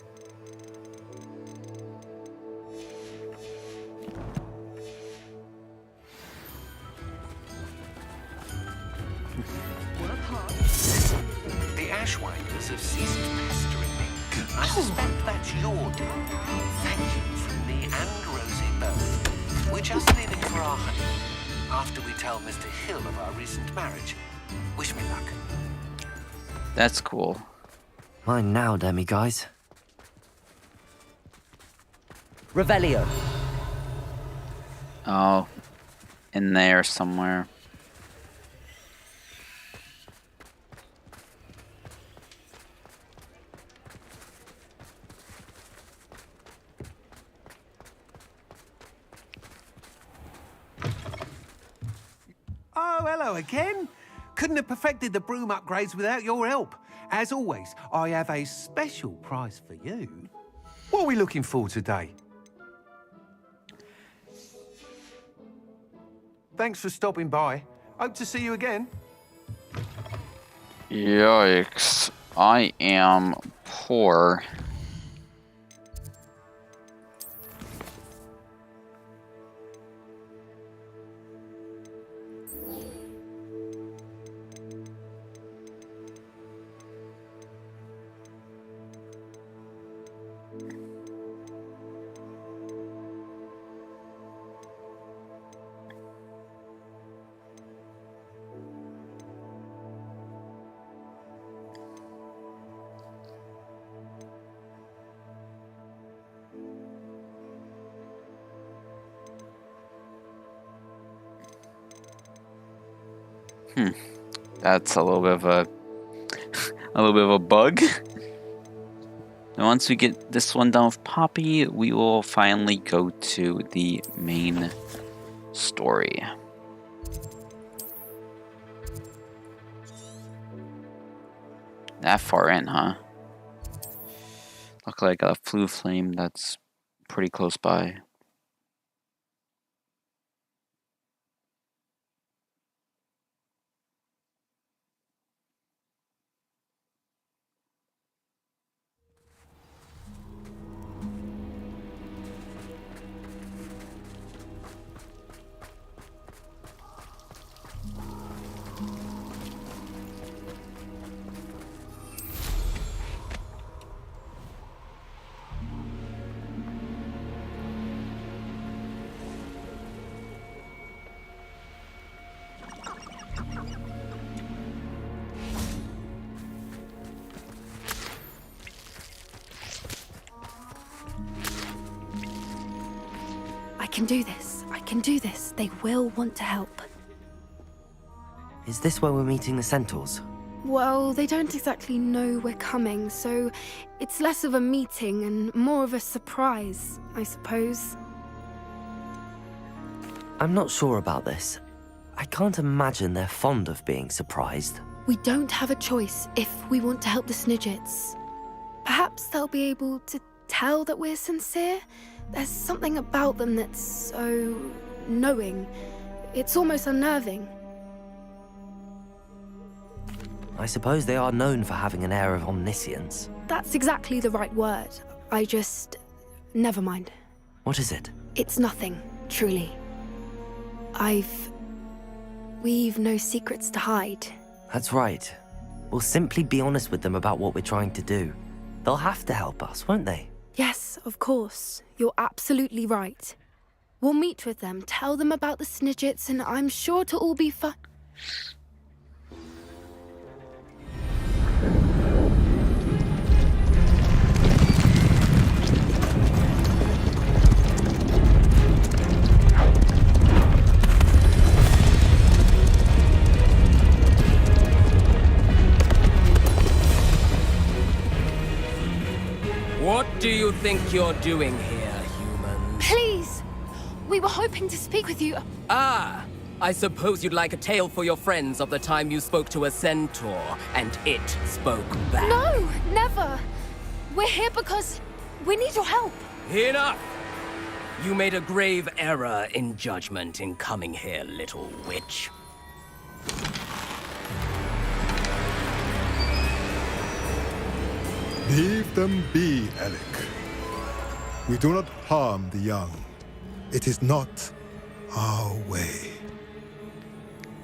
The Ashwinders have ceased pestering me. I suspect that's your doing. Thank you from me and Rosie both. We're just leaving for our honeymoon after we tell Mr. Hill of our recent marriage. Wish me luck. that's cool. Mine now, Demi guys. Revelio. Oh, in there somewhere. Oh, hello again. Couldn't have perfected the broom upgrades without your help. As always, I have a special prize for you. What are we looking for today? Thanks for stopping by. Hope to see you again. Yikes. I am poor. That's a little bit of a bug. And once we get this one done with Poppy, we will finally go to the main story. That far in, huh? Luckily I got a flue flame that's pretty close by. I can do this. I can do this. They will want to help. Is this where we're meeting the centaurs? Well, they don't exactly know we're coming, so it's less of a meeting and more of a surprise, I suppose. I'm not sure about this. I can't imagine they're fond of being surprised. We don't have a choice if we want to help the Snidgets. Perhaps they'll be able to tell that we're sincere. There's something about them that's so knowing. It's almost unnerving. I suppose they are known for having an air of omniscience. That's exactly the right word. I just... never mind. What is it? It's nothing, truly. We've no secrets to hide. That's right. We'll simply be honest with them about what we're trying to do. They'll have to help us, won't they? Yes, of course. You're absolutely right. We'll meet with them, tell them about the Snidgets, and I'm sure it'll all be fun. What do you think you're doing here, human? Please! We were hoping to speak with you. Ah! I suppose you'd like a tale for your friends of the time you spoke to a centaur, and it spoke back. No! Never! We're here because we need your help. Enough! You made a grave error in judgment in coming here, little witch. Leave them be, Alec. We do not harm the young. It is not our way.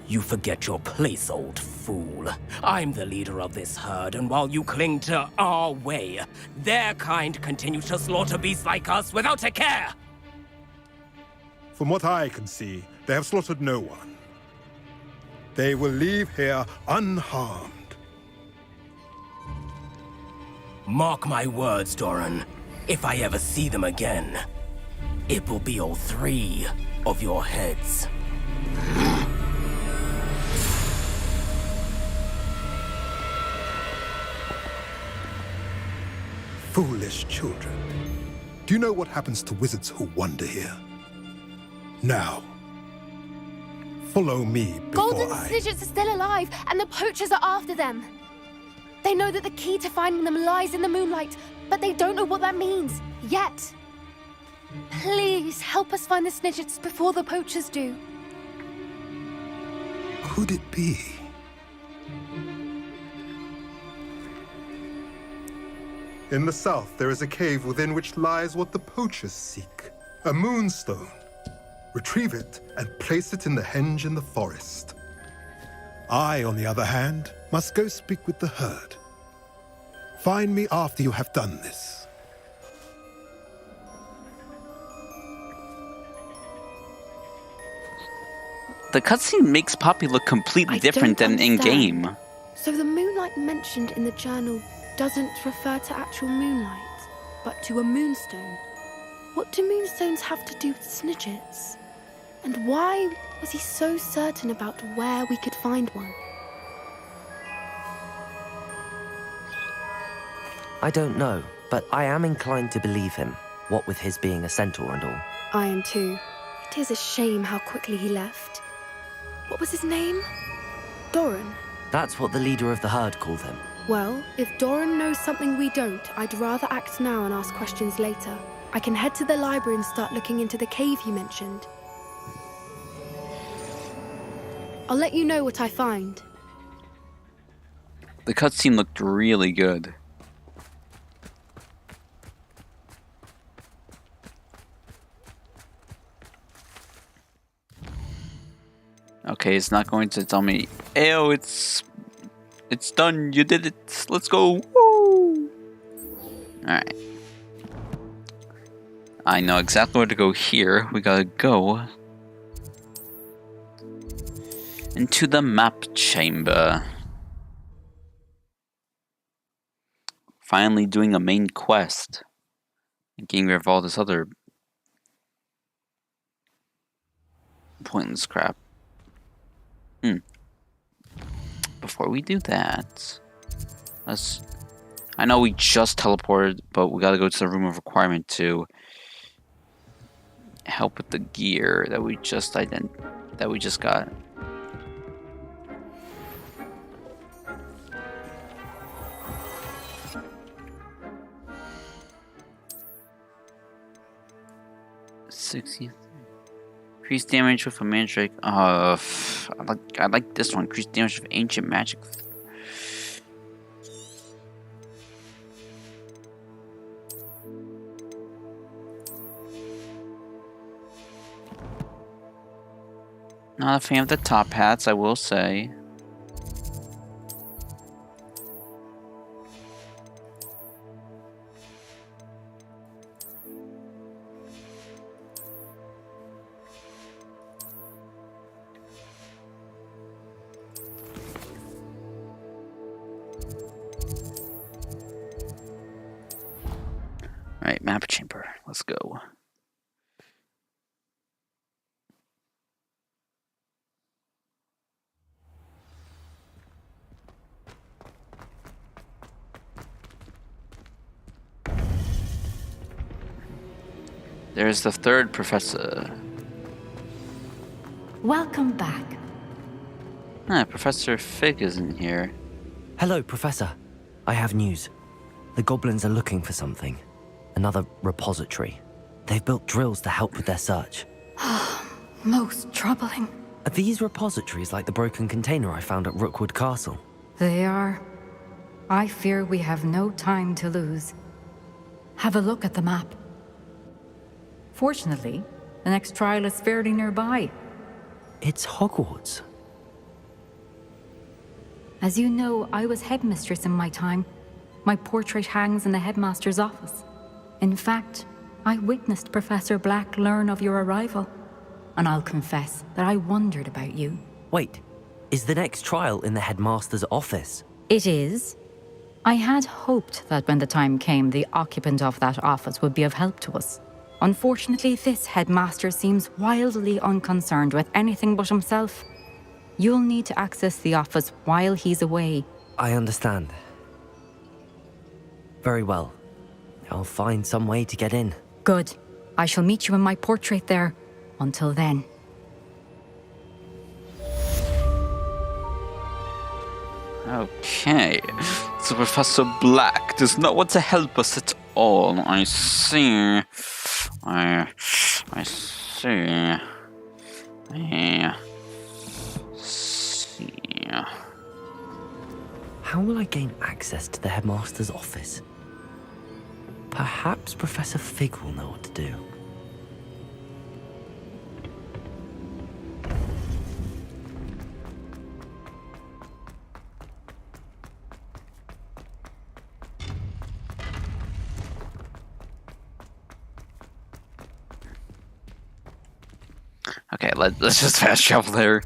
You forget your place, old fool. I'm the leader of this herd, and while you cling to our way, their kind continue to slaughter beasts like us without a care! From what I can see, they have slaughtered no one. They will leave here unharmed. Mark my words, Doran. If I ever see them again, it will be all 3 of your heads. Foolish children. Do you know what happens to wizards who wander here? Now, follow me before Golden Snidgets are still alive, and the poachers are after them. They know that the key to finding them lies in the moonlight, but they don't know what that means, yet. Please, help us find the Snidgets before the poachers do. Could it be? In the south, there is a cave within which lies what the poachers seek. A moonstone. Retrieve it and place it in the henge in the forest. I, on the other hand, must go speak with the herd. Find me after you have done this. The cutscene makes Poppy look completely different than in-game. So the moonlight mentioned in the journal doesn't refer to actual moonlight, but to a moonstone. What do moonstones have to do with Snidgets? And why was he so certain about where we could find one? I don't know, but I am inclined to believe him, what with his being a centaur and all. I am too. It is a shame how quickly he left. What was his name? Doran. That's what the leader of the herd called him. Well, if Doran knows something we don't, I'd rather act now and ask questions later. I can head to the library and start looking into the cave you mentioned. I'll let you know what I find. The cutscene looked really good. Okay, it's not going to tell me, "Ew, it's done. You did it. Let's go." Woo! Alright. I know exactly where to go here. We gotta go into the map chamber. Finally doing a main quest and getting rid of all this other pointless crap. Before we do that, I know we just teleported, but we gotta go to the room of requirement to help with the gear that we just got. Increase damage with a mandrake. I like this one. Increase damage with ancient magic. Not a fan of the top hats, I will say. Alright, map chamber. Let's go. There's the third professor. Welcome back. Professor Fig isn't here. Hello, Professor. I have news. The goblins are looking for something. Another repository. They've built drills to help with their search. Most troubling. Are these repositories like the broken container I found at Rookwood Castle? They are. I fear we have no time to lose. Have a look at the map. Fortunately, the next trial is fairly nearby. It's Hogwarts. As you know, I was headmistress in my time. My portrait hangs in the headmaster's office. In fact, I witnessed Professor Black learn of your arrival. And I'll confess that I wondered about you. Wait, is the next trial in the headmaster's office? It is. I had hoped that when the time came, the occupant of that office would be of help to us. Unfortunately, this headmaster seems wildly unconcerned with anything but himself. You'll need to access the office while he's away. I understand. Very well. I'll find some way to get in. Good. I shall meet you in my portrait there. Until then. Okay. So Professor Black does not want to help us at all. I see. I see. How will I gain access to the headmaster's office? Perhaps Professor Fig will know what to do. Okay, let's just fast travel there.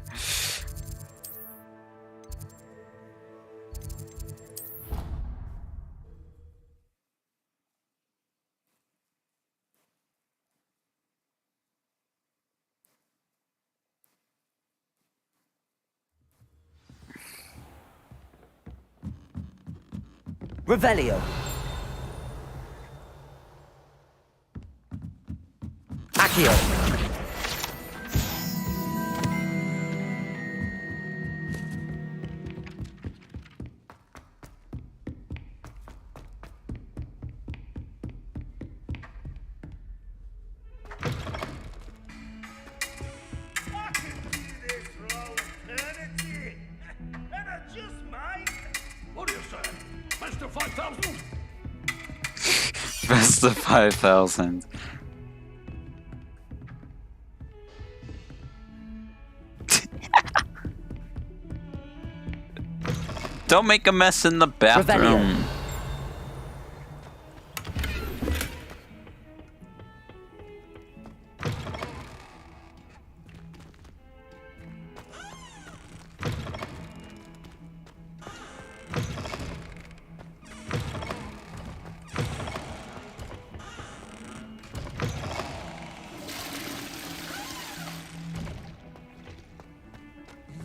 Revelio. Accio. 5,000. Best of 5,000. Don't make a mess in the bathroom.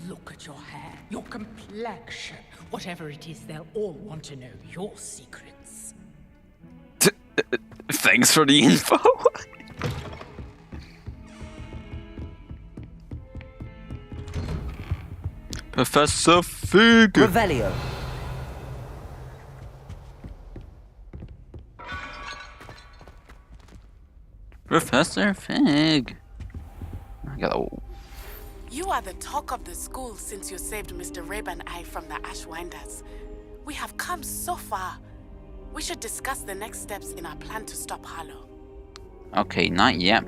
Look at your hair, your complexion. Whatever it is, they'll all want to know your secrets. Thanks for the info. Professor Fig. Revelio. Professor Fig. I gotta. You are the talk of the school since you saved Mr. Rabe and I from the Ashwinders. We have come so far. We should discuss the next steps in our plan to stop Harlow. Okay, not yet.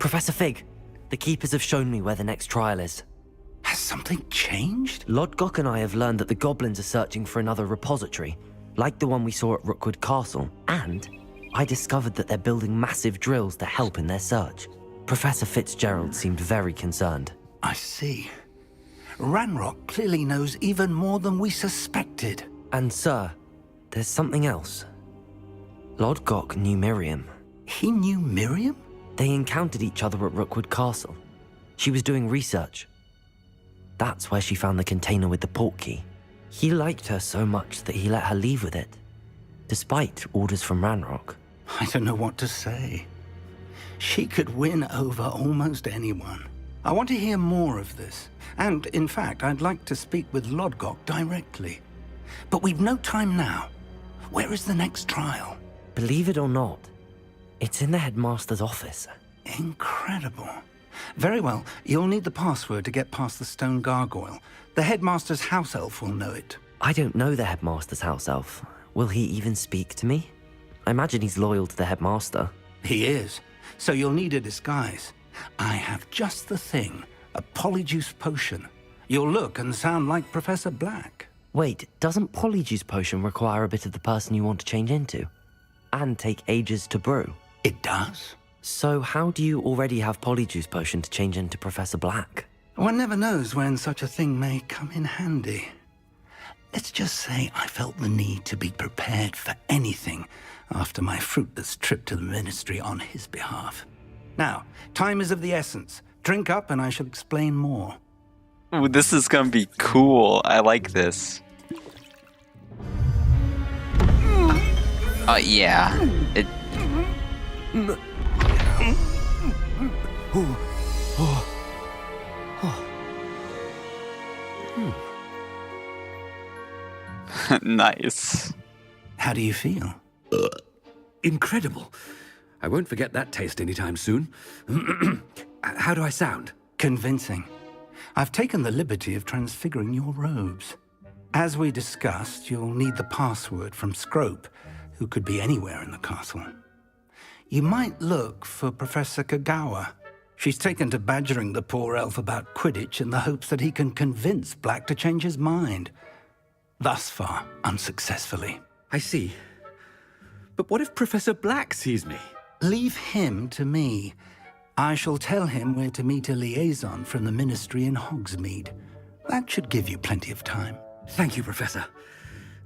Professor Fig, the Keepers have shown me where the next trial is. Has something changed? Lodgok and I have learned that the goblins are searching for another repository, like the one we saw at Rookwood Castle, and I discovered that they're building massive drills to help in their search. Professor Fitzgerald seemed very concerned. I see. Ranrock clearly knows even more than we suspected. And sir, there's something else. Lodgok knew Miriam. He knew Miriam? They encountered each other at Rookwood Castle. She was doing research. That's where she found the container with the portkey. He liked her so much that he let her leave with it, despite orders from Ranrock. I don't know what to say. She could win over almost anyone. I want to hear more of this. And, in fact, I'd like to speak with Lodgok directly. But we've no time now. Where is the next trial? Believe it or not, it's in the headmaster's office. Incredible. Very well. You'll need the password to get past the stone gargoyle. The headmaster's house elf will know it. I don't know the headmaster's house elf. Will he even speak to me? I imagine he's loyal to the headmaster. He is. So you'll need a disguise. I have just the thing. A polyjuice potion. You'll look and sound like Professor Black. Wait, doesn't polyjuice potion require a bit of the person you want to change into? And take ages to brew? It does. So how do you already have polyjuice potion to change into Professor Black? One never knows when such a thing may come in handy. Let's just say I felt the need to be prepared for anything after my fruitless trip to the ministry on his behalf. Now, time is of the essence. Drink up and I shall explain more. Ooh, this is gonna be cool. I like this. Yeah. It. Nice. How do you feel? Incredible. I won't forget that taste anytime soon. How do I sound? Convincing. I've taken the liberty of transfiguring your robes. As we discussed, you'll need the password from Scrope, who could be anywhere in the castle. You might look for Professor Kagawa. She's taken to badgering the poor elf about Quidditch in the hopes that he can convince Black to change his mind. Thus far, unsuccessfully. I see. But what if Professor Black sees me? Leave him to me. I shall tell him where to meet a liaison from the ministry in Hogsmeade. That should give you plenty of time. Thank you, Professor.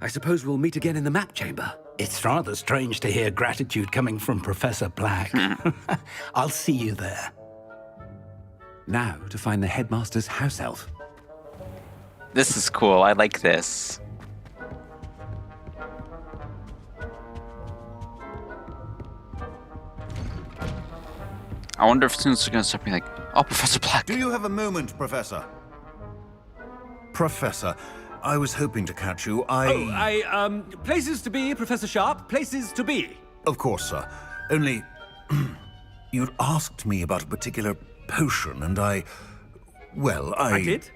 I suppose we'll meet again in the map chamber. It's rather strange to hear gratitude coming from Professor Black. I'll see you there. Now to find the headmaster's house elf. This is cool. I like this. I wonder if students are going to start being like, oh, Professor Black. Do you have a moment, Professor? Professor, I was hoping to catch you. Places to be, Professor Sharp. Places to be. Of course, sir. Only, you'd asked me about a particular potion, and I did?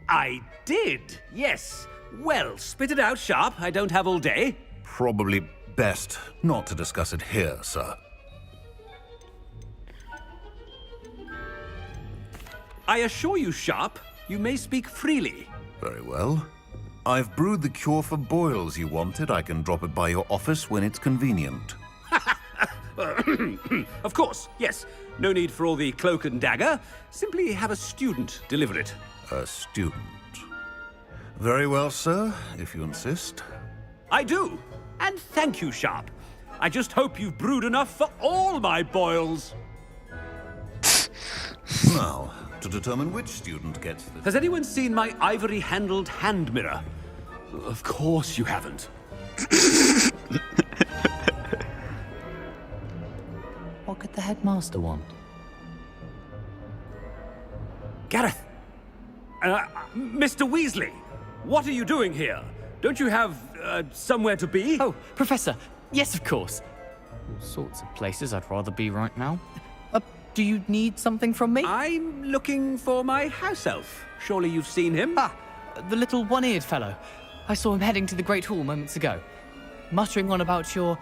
I did, yes. Well, spit it out, Sharp. I don't have all day. Probably best not to discuss it here, sir. I assure you, Sharp, you may speak freely. Very well. I've brewed the cure for boils you wanted. I can drop it by your office when it's convenient. Of course, yes. No need for all the cloak and dagger. Simply have a student deliver it. A student? Very well, sir, if you insist. I do. And thank you, Sharp. I just hope you've brewed enough for all my boils. Now, to determine which student gets the... Has anyone seen my ivory-handled hand mirror? Of course you haven't. What could the headmaster want? Gareth! Mr. Weasley! What are you doing here? Don't you have, somewhere to be? Oh, Professor! Yes, of course. All sorts of places I'd rather be right now. Do you need something from me? I'm looking for my house elf. Surely you've seen him? Ah, the little one-eared fellow. I saw him heading to the Great Hall moments ago. Muttering on about your,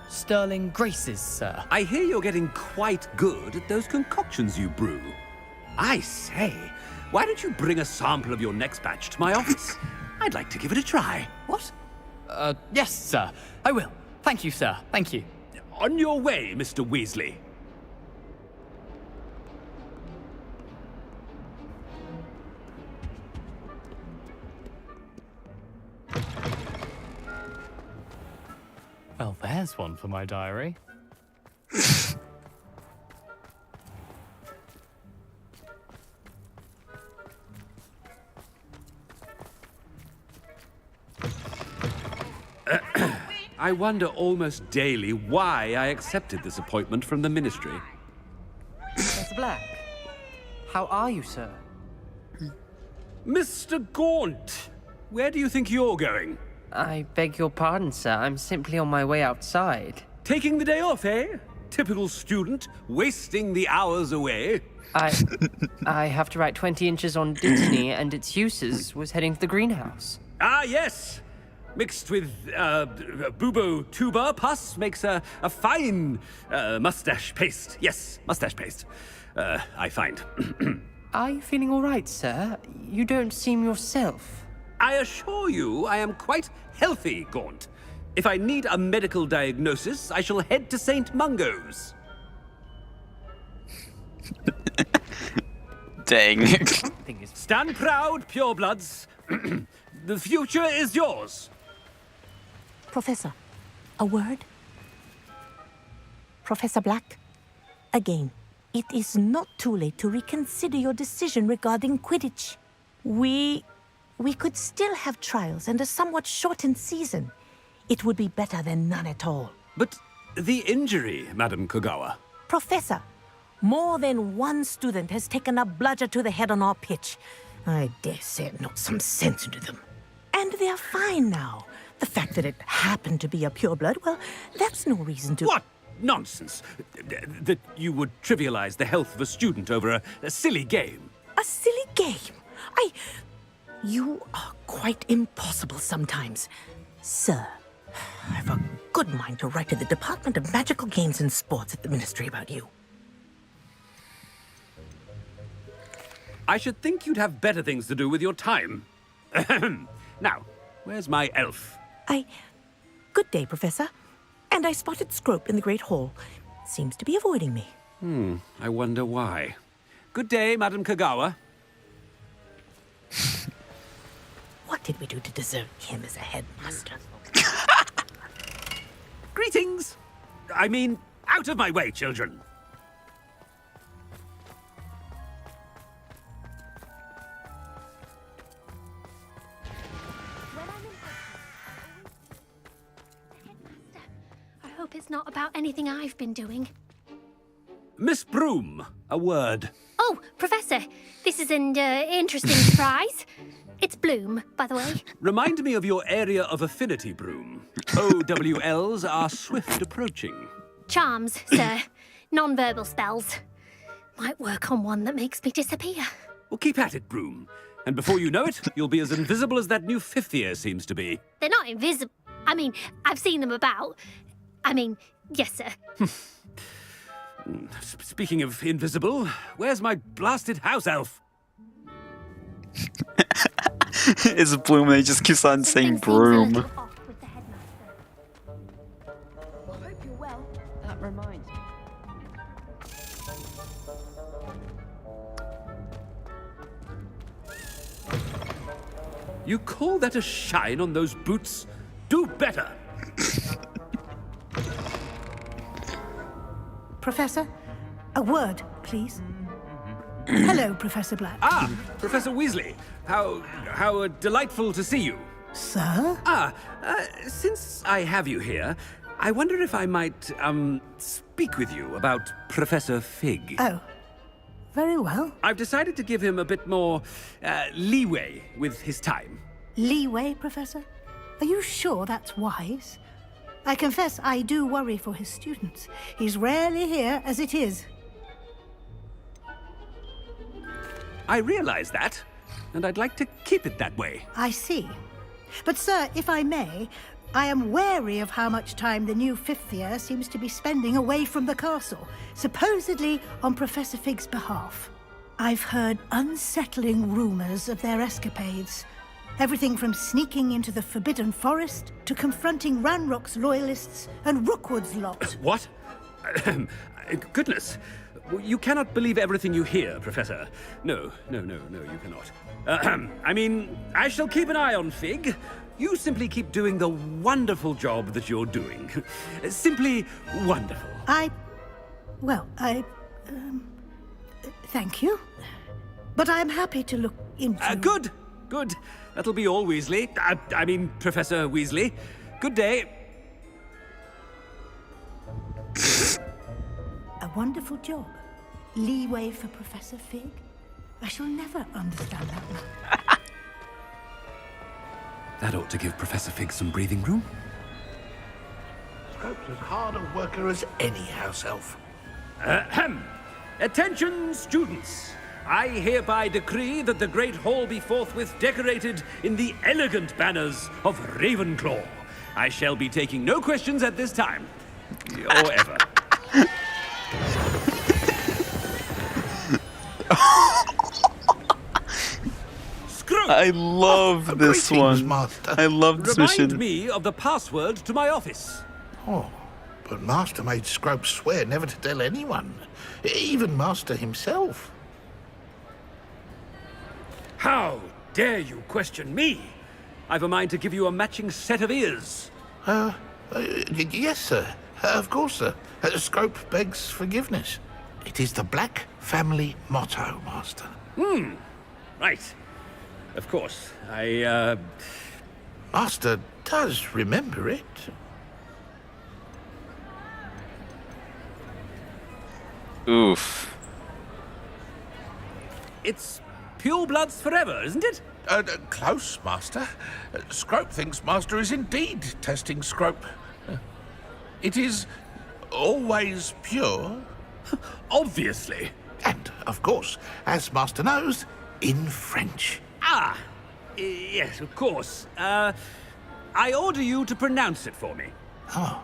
sterling graces, sir. I hear you're getting quite good at those concoctions you brew. I say, why don't you bring a sample of your next batch to my office? I'd like to give it a try. What? Yes, sir. I will. Thank you, sir. Thank you. On your way, Mr. Weasley. Well, there's one for my diary. I wonder almost daily why I accepted this appointment from the Ministry. Professor Black, how are you, sir? Mr. Gaunt, where do you think you're going? I beg your pardon, sir. I'm simply on my way outside. Taking the day off, eh? Typical student, wasting the hours away. I have to write 20 inches on Dittany and its uses. Was heading to the greenhouse. Ah, yes. Mixed with bubo tuber pus makes a fine mustache paste. Yes, mustache paste. I find. Are you feeling all right, sir? You don't seem yourself. I assure you I am quite healthy, Gaunt. If I need a medical diagnosis, I shall head to St. Mungo's. Dang. Stand proud, purebloods. The future is yours. Professor, a word? Professor Black, again, it is not too late to reconsider your decision regarding Quidditch. We could still have trials and a somewhat shortened season. It would be better than none at all. But the injury, Madam Kogawa. Professor, more than one student has taken a bludger to the head on our pitch. I dare say it knocked some sense into them. And they're fine now. The fact that it happened to be a pureblood, well, that's no reason to... What nonsense! That you would trivialize the health of a student over a silly game. A silly game? You are quite impossible sometimes. Sir, I've a good mind to write to the Department of Magical Games and Sports at the Ministry about you. I should think you'd have better things to do with your time. Now, where's my elf? Good day, Professor. And I spotted Scrope in the Great Hall. Seems to be avoiding me. I wonder why. Good day, Madam Kogawa. What did we do to deserve him as a headmaster? Greetings! I mean, out of my way, children. I hope it's not about anything I've been doing. Miss Broom, a word. Oh, Professor, this is an interesting surprise. It's Bloom, by the way. Remind me of your area of affinity, Broom. OWLs are swift approaching. Charms, sir. Non-verbal spells. Might work on one that makes me disappear. Well, keep at it, Broom. And before you know it, you'll be as invisible as that new fifth year seems to be. They're not invisible. I mean, I've seen them about. I mean, yes, sir. Speaking of invisible, where's my blasted house elf? It's Bloom and he just keeps on saying broom. I hope you're well. That reminds me. You call that a shine on those boots? Do better! Professor, a word, please. Hello, Professor Black. Ah, Professor Weasley. How delightful to see you. Sir? Since I have you here, I wonder if I might, speak with you about Professor Fig. Oh, very well. I've decided to give him a bit more, leeway with his time. Leeway, Professor? Are you sure that's wise? I confess I do worry for his students. He's rarely here as it is. I realize that, and I'd like to keep it that way. I see. But, sir, if I may, I am wary of how much time the new fifth year seems to be spending away from the castle, supposedly on Professor Fig's behalf. I've heard unsettling rumors of their escapades. Everything from sneaking into the Forbidden Forest to confronting Ranrock's loyalists and Rookwood's lot. What? Goodness. You cannot believe everything you hear, Professor. No, you cannot. I mean, I shall keep an eye on Fig. You simply keep doing the wonderful job that you're doing. Simply wonderful. Thank you. But I'm happy to look into... Good. That'll be all, Weasley. I mean, Professor Weasley. Good day. A wonderful job. Leeway for Professor Fig. I shall never understand that one. That ought to give Professor Fig some breathing room. Scrope's as hard a worker as any house elf. Attention, students. I hereby decree that the Great Hall be forthwith decorated in the elegant banners of Ravenclaw. I shall be taking no questions at this time. Or ever. I love this one. Master. I love this mission. Remind me of the password to my office. Oh, but Master made Scrope swear never to tell anyone, even Master himself. How dare you question me? I've a mind to give you a matching set of ears. Yes, sir. Of course, sir. Scrope begs forgiveness. It is the Black family motto, Master. Right. Of course. Master does remember it. Oof. It's purebloods forever, isn't it? Close, Master. Scrope thinks Master is indeed testing Scrope. It is always pure. Obviously. And, of course, as Master knows, in French. Yes, of course. I order you to pronounce it for me. Oh,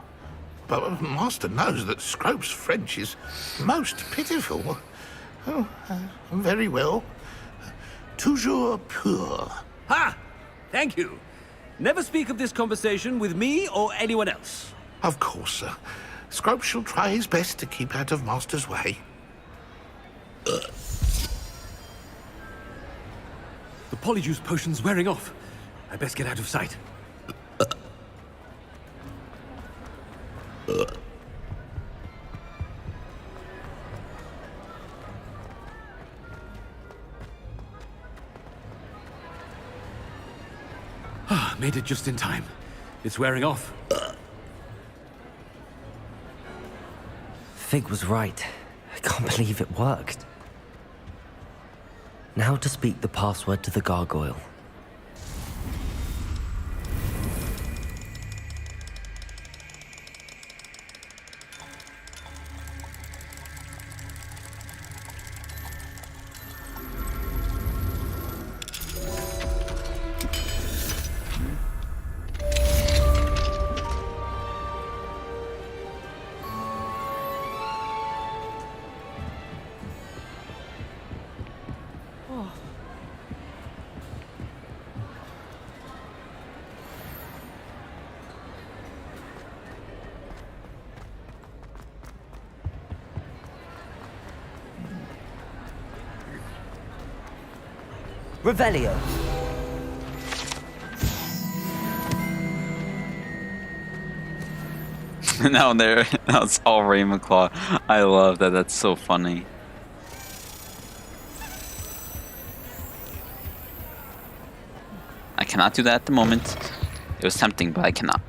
but Master knows that Scrope's French is most pitiful. Oh, very well. Toujours pur. Ha! Thank you. Never speak of this conversation with me or anyone else. Of course, sir. Scrope shall try his best to keep out of Master's way. The polyjuice potion's wearing off. I best get out of sight. Made it just in time. It's wearing off. Fig was right. I can't believe it worked. Now to speak the password to the gargoyle. Revelio. Now it's all Ravenclaw. I love that. That's so funny. I cannot do that at the moment. It was tempting, but I cannot.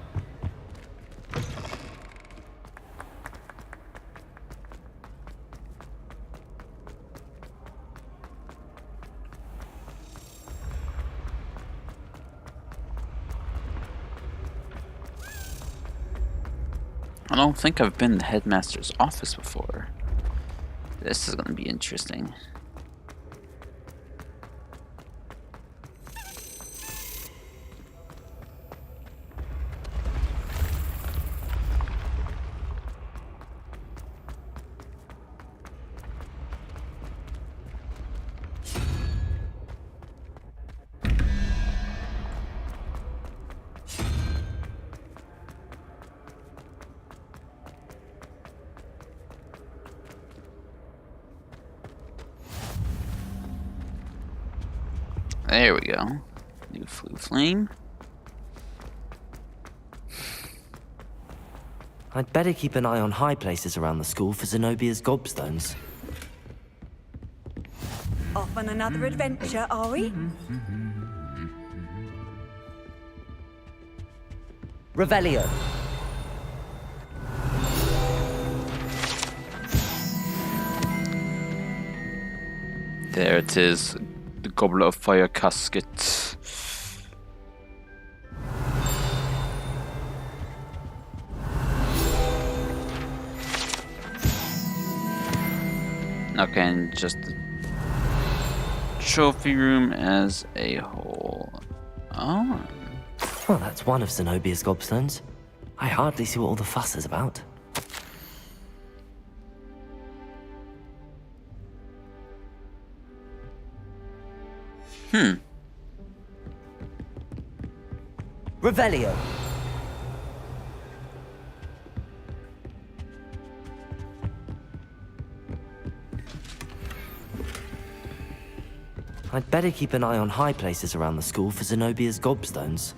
I don't think I've been in the headmaster's office before. This is going to be interesting. There we go. New Flue Flame. I'd better keep an eye on high places around the school for Zenobia's gobstones. Off on another adventure, are we? Revelio. There it is. The Goblet of Fire casket. Okay, and just the trophy room as a whole. Oh. Well, that's one of Zenobia's gobstones. I hardly see what all the fuss is about. Revelio. I'd better keep an eye on high places around the school for Zenobia's gobstones.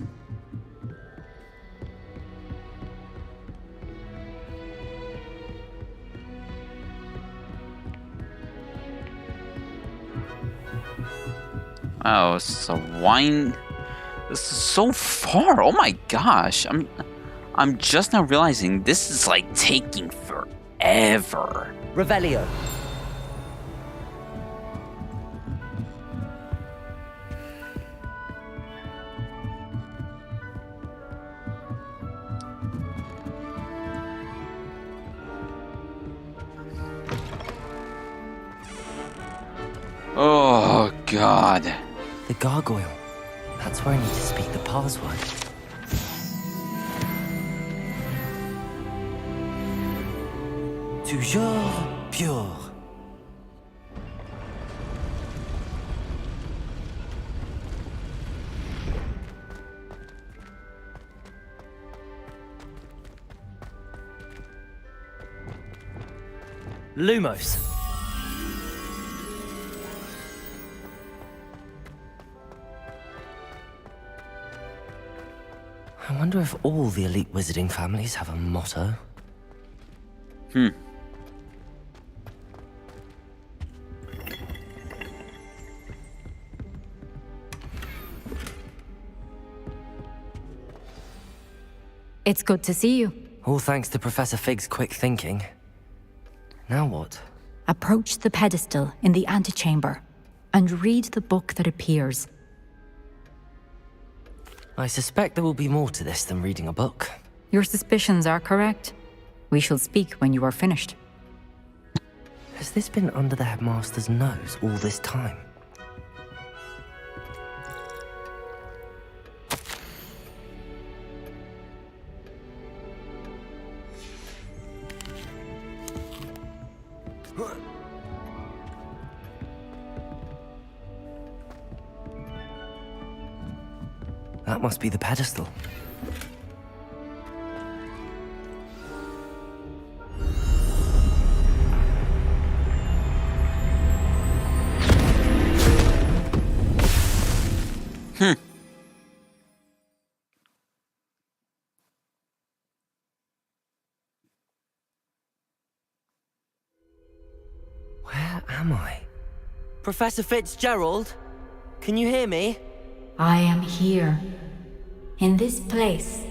Oh, it's a wine. This is so far. Oh my gosh. I'm just now realizing this is like taking forever. Revelio. Oh god. The gargoyle. That's where I need to speak the password. Toujours pure. Lumos. I wonder if all the elite wizarding families have a motto. It's good to see you. All thanks to Professor Fig's quick thinking. Now what? Approach the pedestal in the antechamber and read the book that appears. I suspect there will be more to this than reading a book. Your suspicions are correct. We shall speak when you are finished. Has this been under the headmaster's nose all this time? That must be the pedestal. am I? Professor Fitzgerald? Can you hear me? I am here. In this place,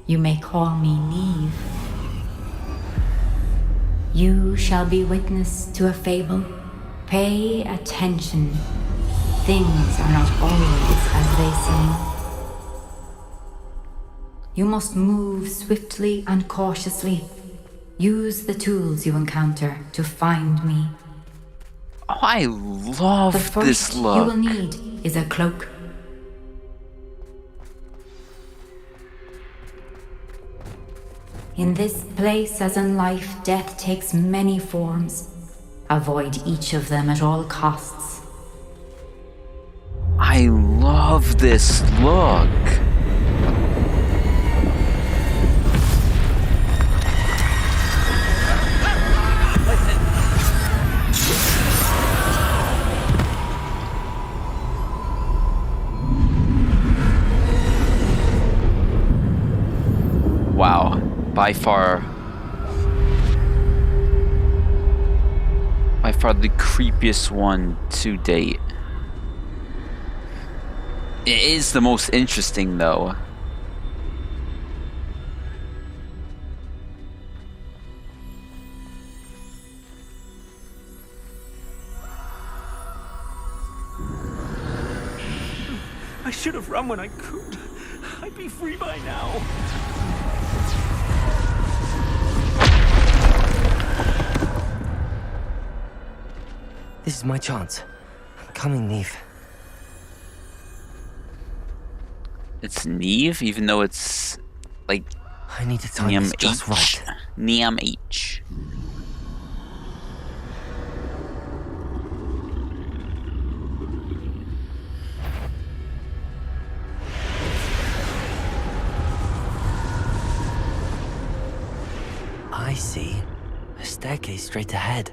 you may call me Neve. You shall be witness to a fable. Pay attention. Things are not always as they seem. You must move swiftly and cautiously. Use the tools you encounter to find me. Oh, I love The this first look. you will need is a cloak. In this place, as in life, death takes many forms. Avoid each of them at all costs. I love this look. Wow, by far the creepiest one to date. It is the most interesting, though. I should have run when I could. I'd be free by now. This is my chance. I'm coming, Neve. It's Neve, even though it's like I need to time this just right. Niam H. I see. A staircase straight ahead.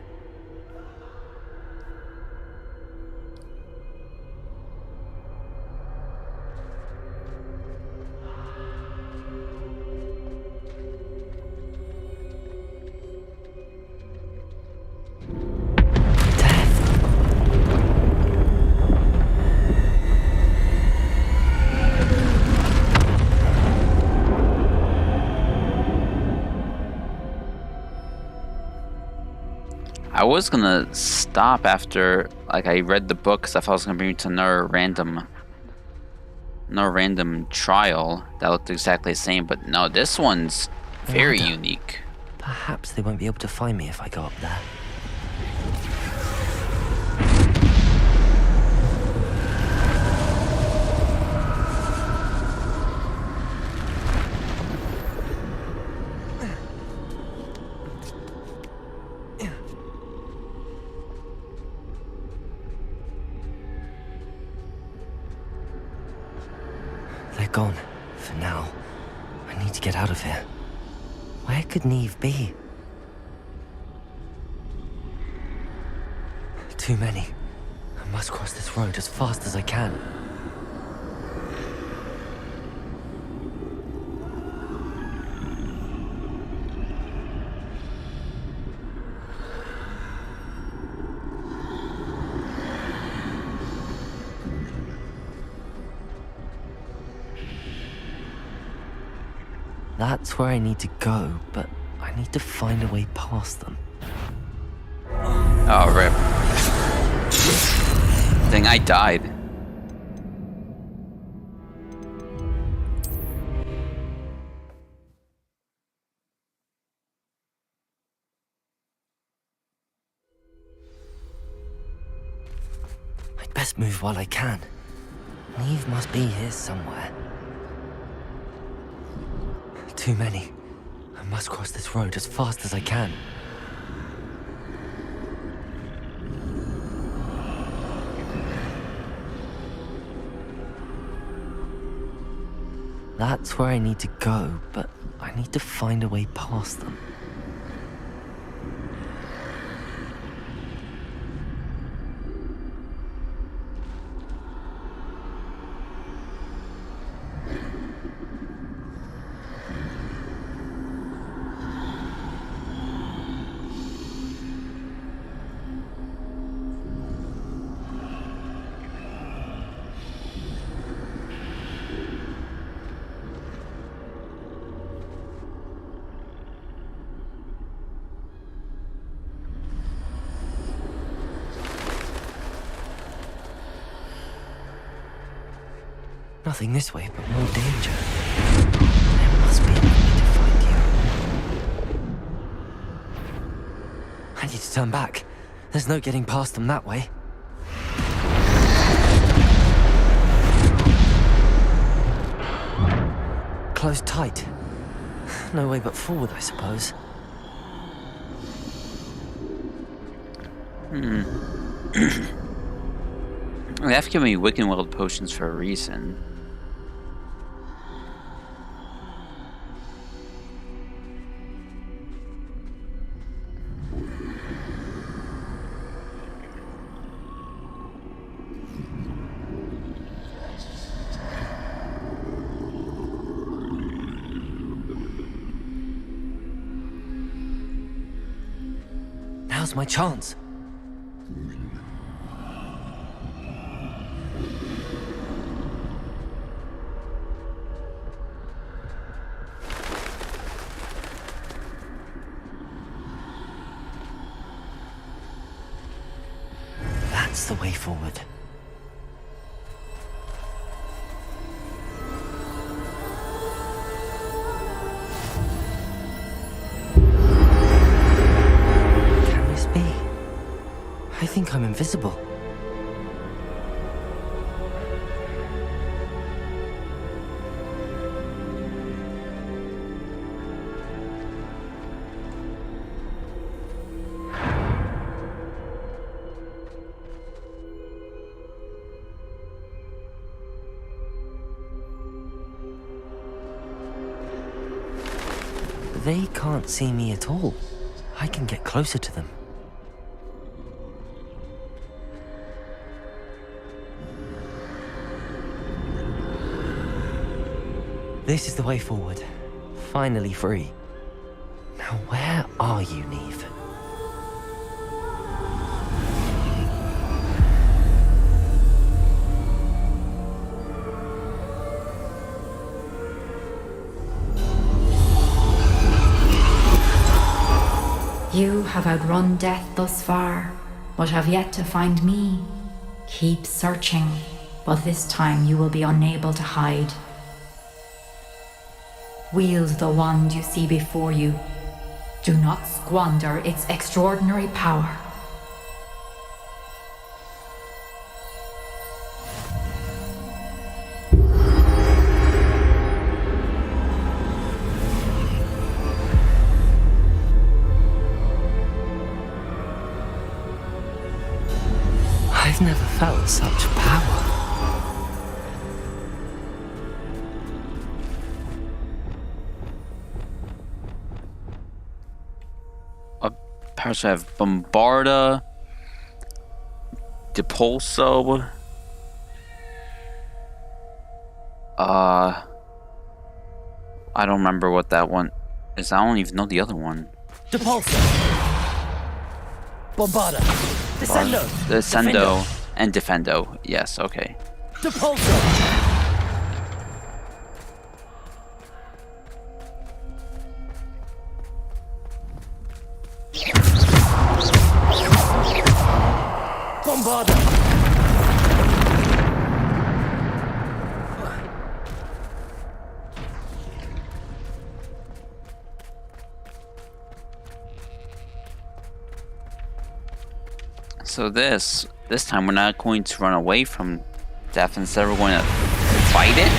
I was gonna stop after like I read the book because I thought it was gonna bring me to another random trial that looked exactly the same, but no, this one's very unique. Perhaps they won't be able to find me if I go up there. They're gone, for now. I need to get out of here. Where could Neve be? Too many. I must cross this road as fast as I can. That's where I need to go, but I need to find a way past them. Oh, rip. Dang, I died. I'd best move while I can. Neve must be here somewhere. Too many. I must cross this road as fast as I can. That's where I need to go, but I need to find a way past them. Nothing this way but more danger. There must be another way to find you. I need to turn back. There's no getting past them that way. Closed tight. No way but forward, I suppose. They have given me Wickenweld potions for a reason. Now's my chance. That's the way forward. Can this be? I think I'm invisible. They can't see me at all. I can get closer to them. This is the way forward. Finally free. Now where are you, Neve? You have outrun death thus far, but have yet to find me. Keep searching, but this time you will be unable to hide. Wield the wand you see before you. Do not squander its extraordinary power. I've never felt such power. Perhaps I have Bombarda, Depulso. I don't remember what that one is. I don't even know the other one. Depulso. Bombarda. Descendo. Descendo and Defendo. Yes, okay. Depulso. Bombarda. So this time we're not going to run away from death. Instead we're going to fight it.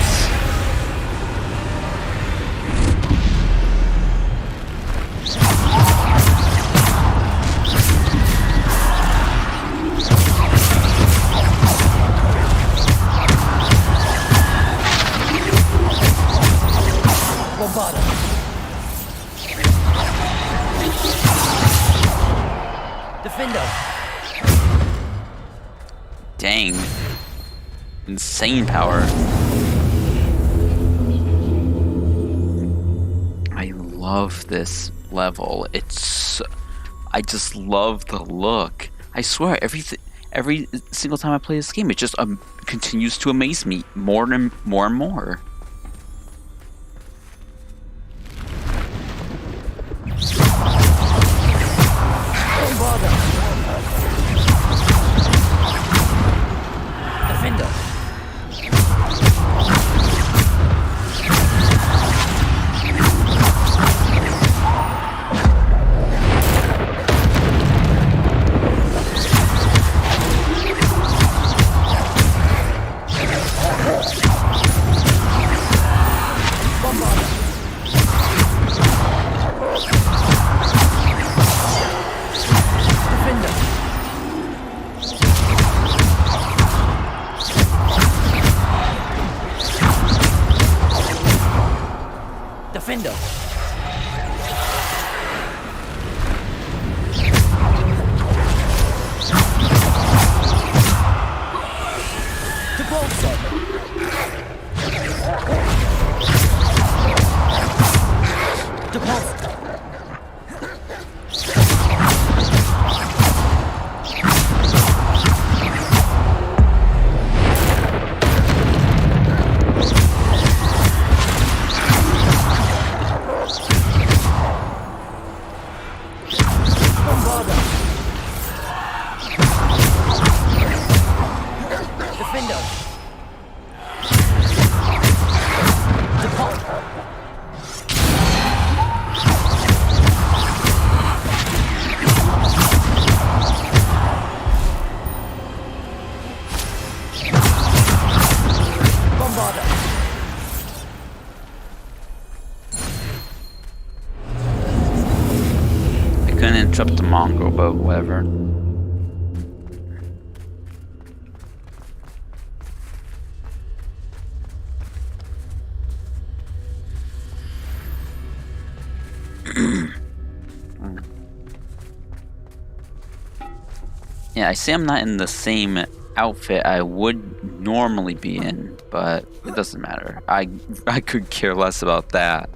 Defendo. Dang. Insane power. I love this level. I just love the look. I swear, every single time I play this game, it just continues to amaze me more and more. Defender. Depulso. Depulso. Interrupt the mongrel, but whatever. Yeah, I say I'm not in the same outfit I would normally be in, but it doesn't matter. I could care less about that.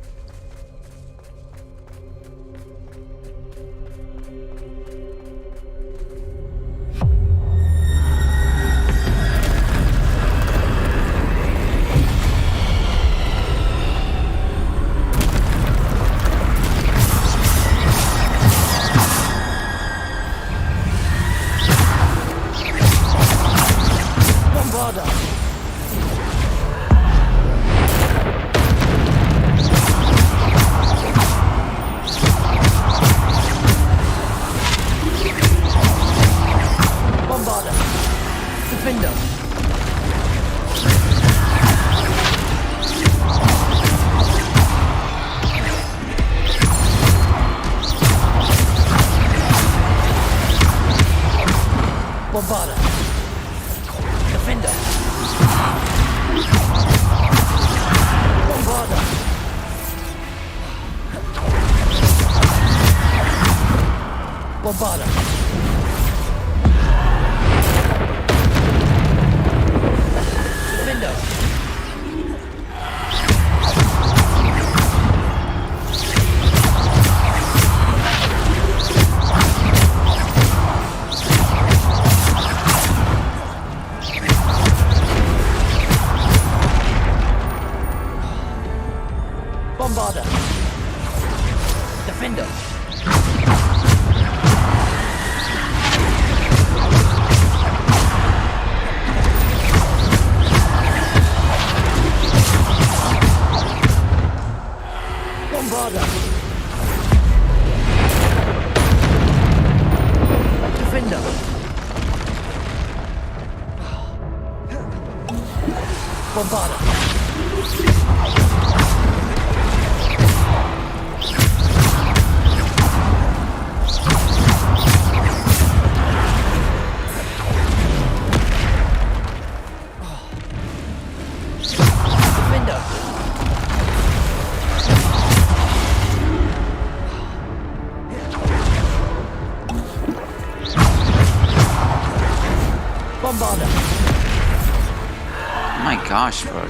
Gosh, bro.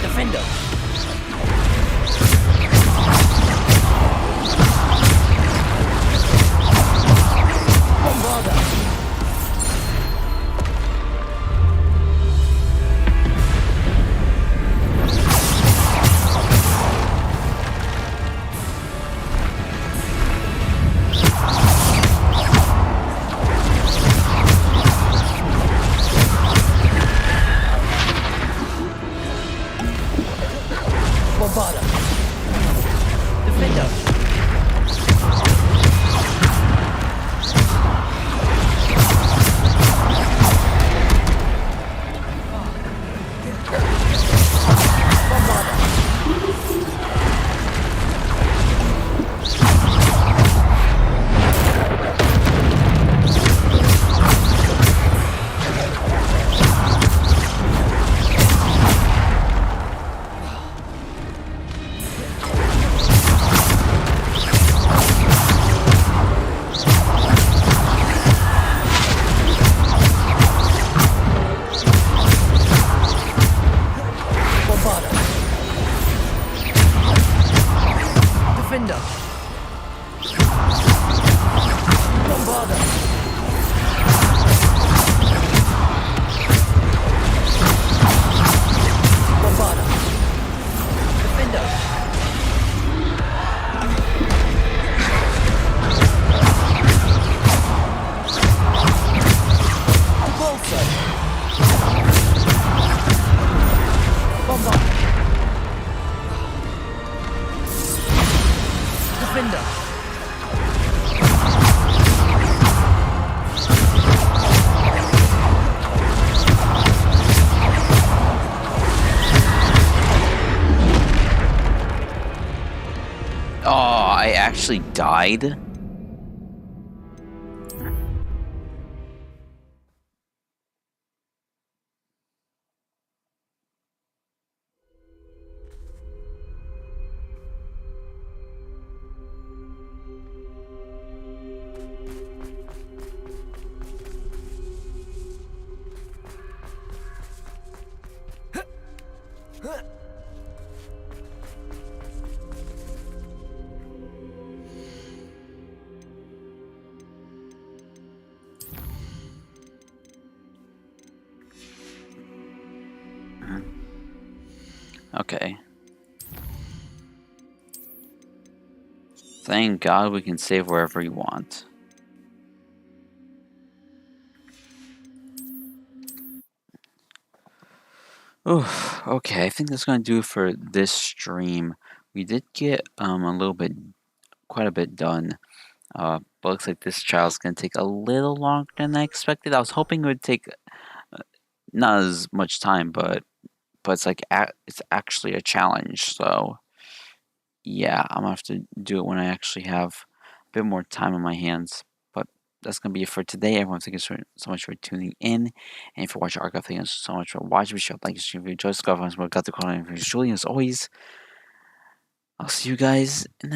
Defender. Bombarda. Defender. Bombarder. Bombarder. Defender. Repulsor. Bombarder. Defender. Oh, I actually died? Okay. Thank God we can save wherever we want. Oh, okay. I think that's gonna do it for this stream. We did get quite a bit done. But looks like this trial's gonna take a little longer than I expected. I was hoping it would take not as much time, but it's like it's actually a challenge. So yeah, I'm gonna have to do it when I actually have a bit more time on my hands. But that's gonna be it for today. Everyone, thank you so much for tuning in, and if you're watching archive, thank you so much for watching. Be sure to like and stream if you enjoyed. Got the call and Julie, as always. I'll see you guys in the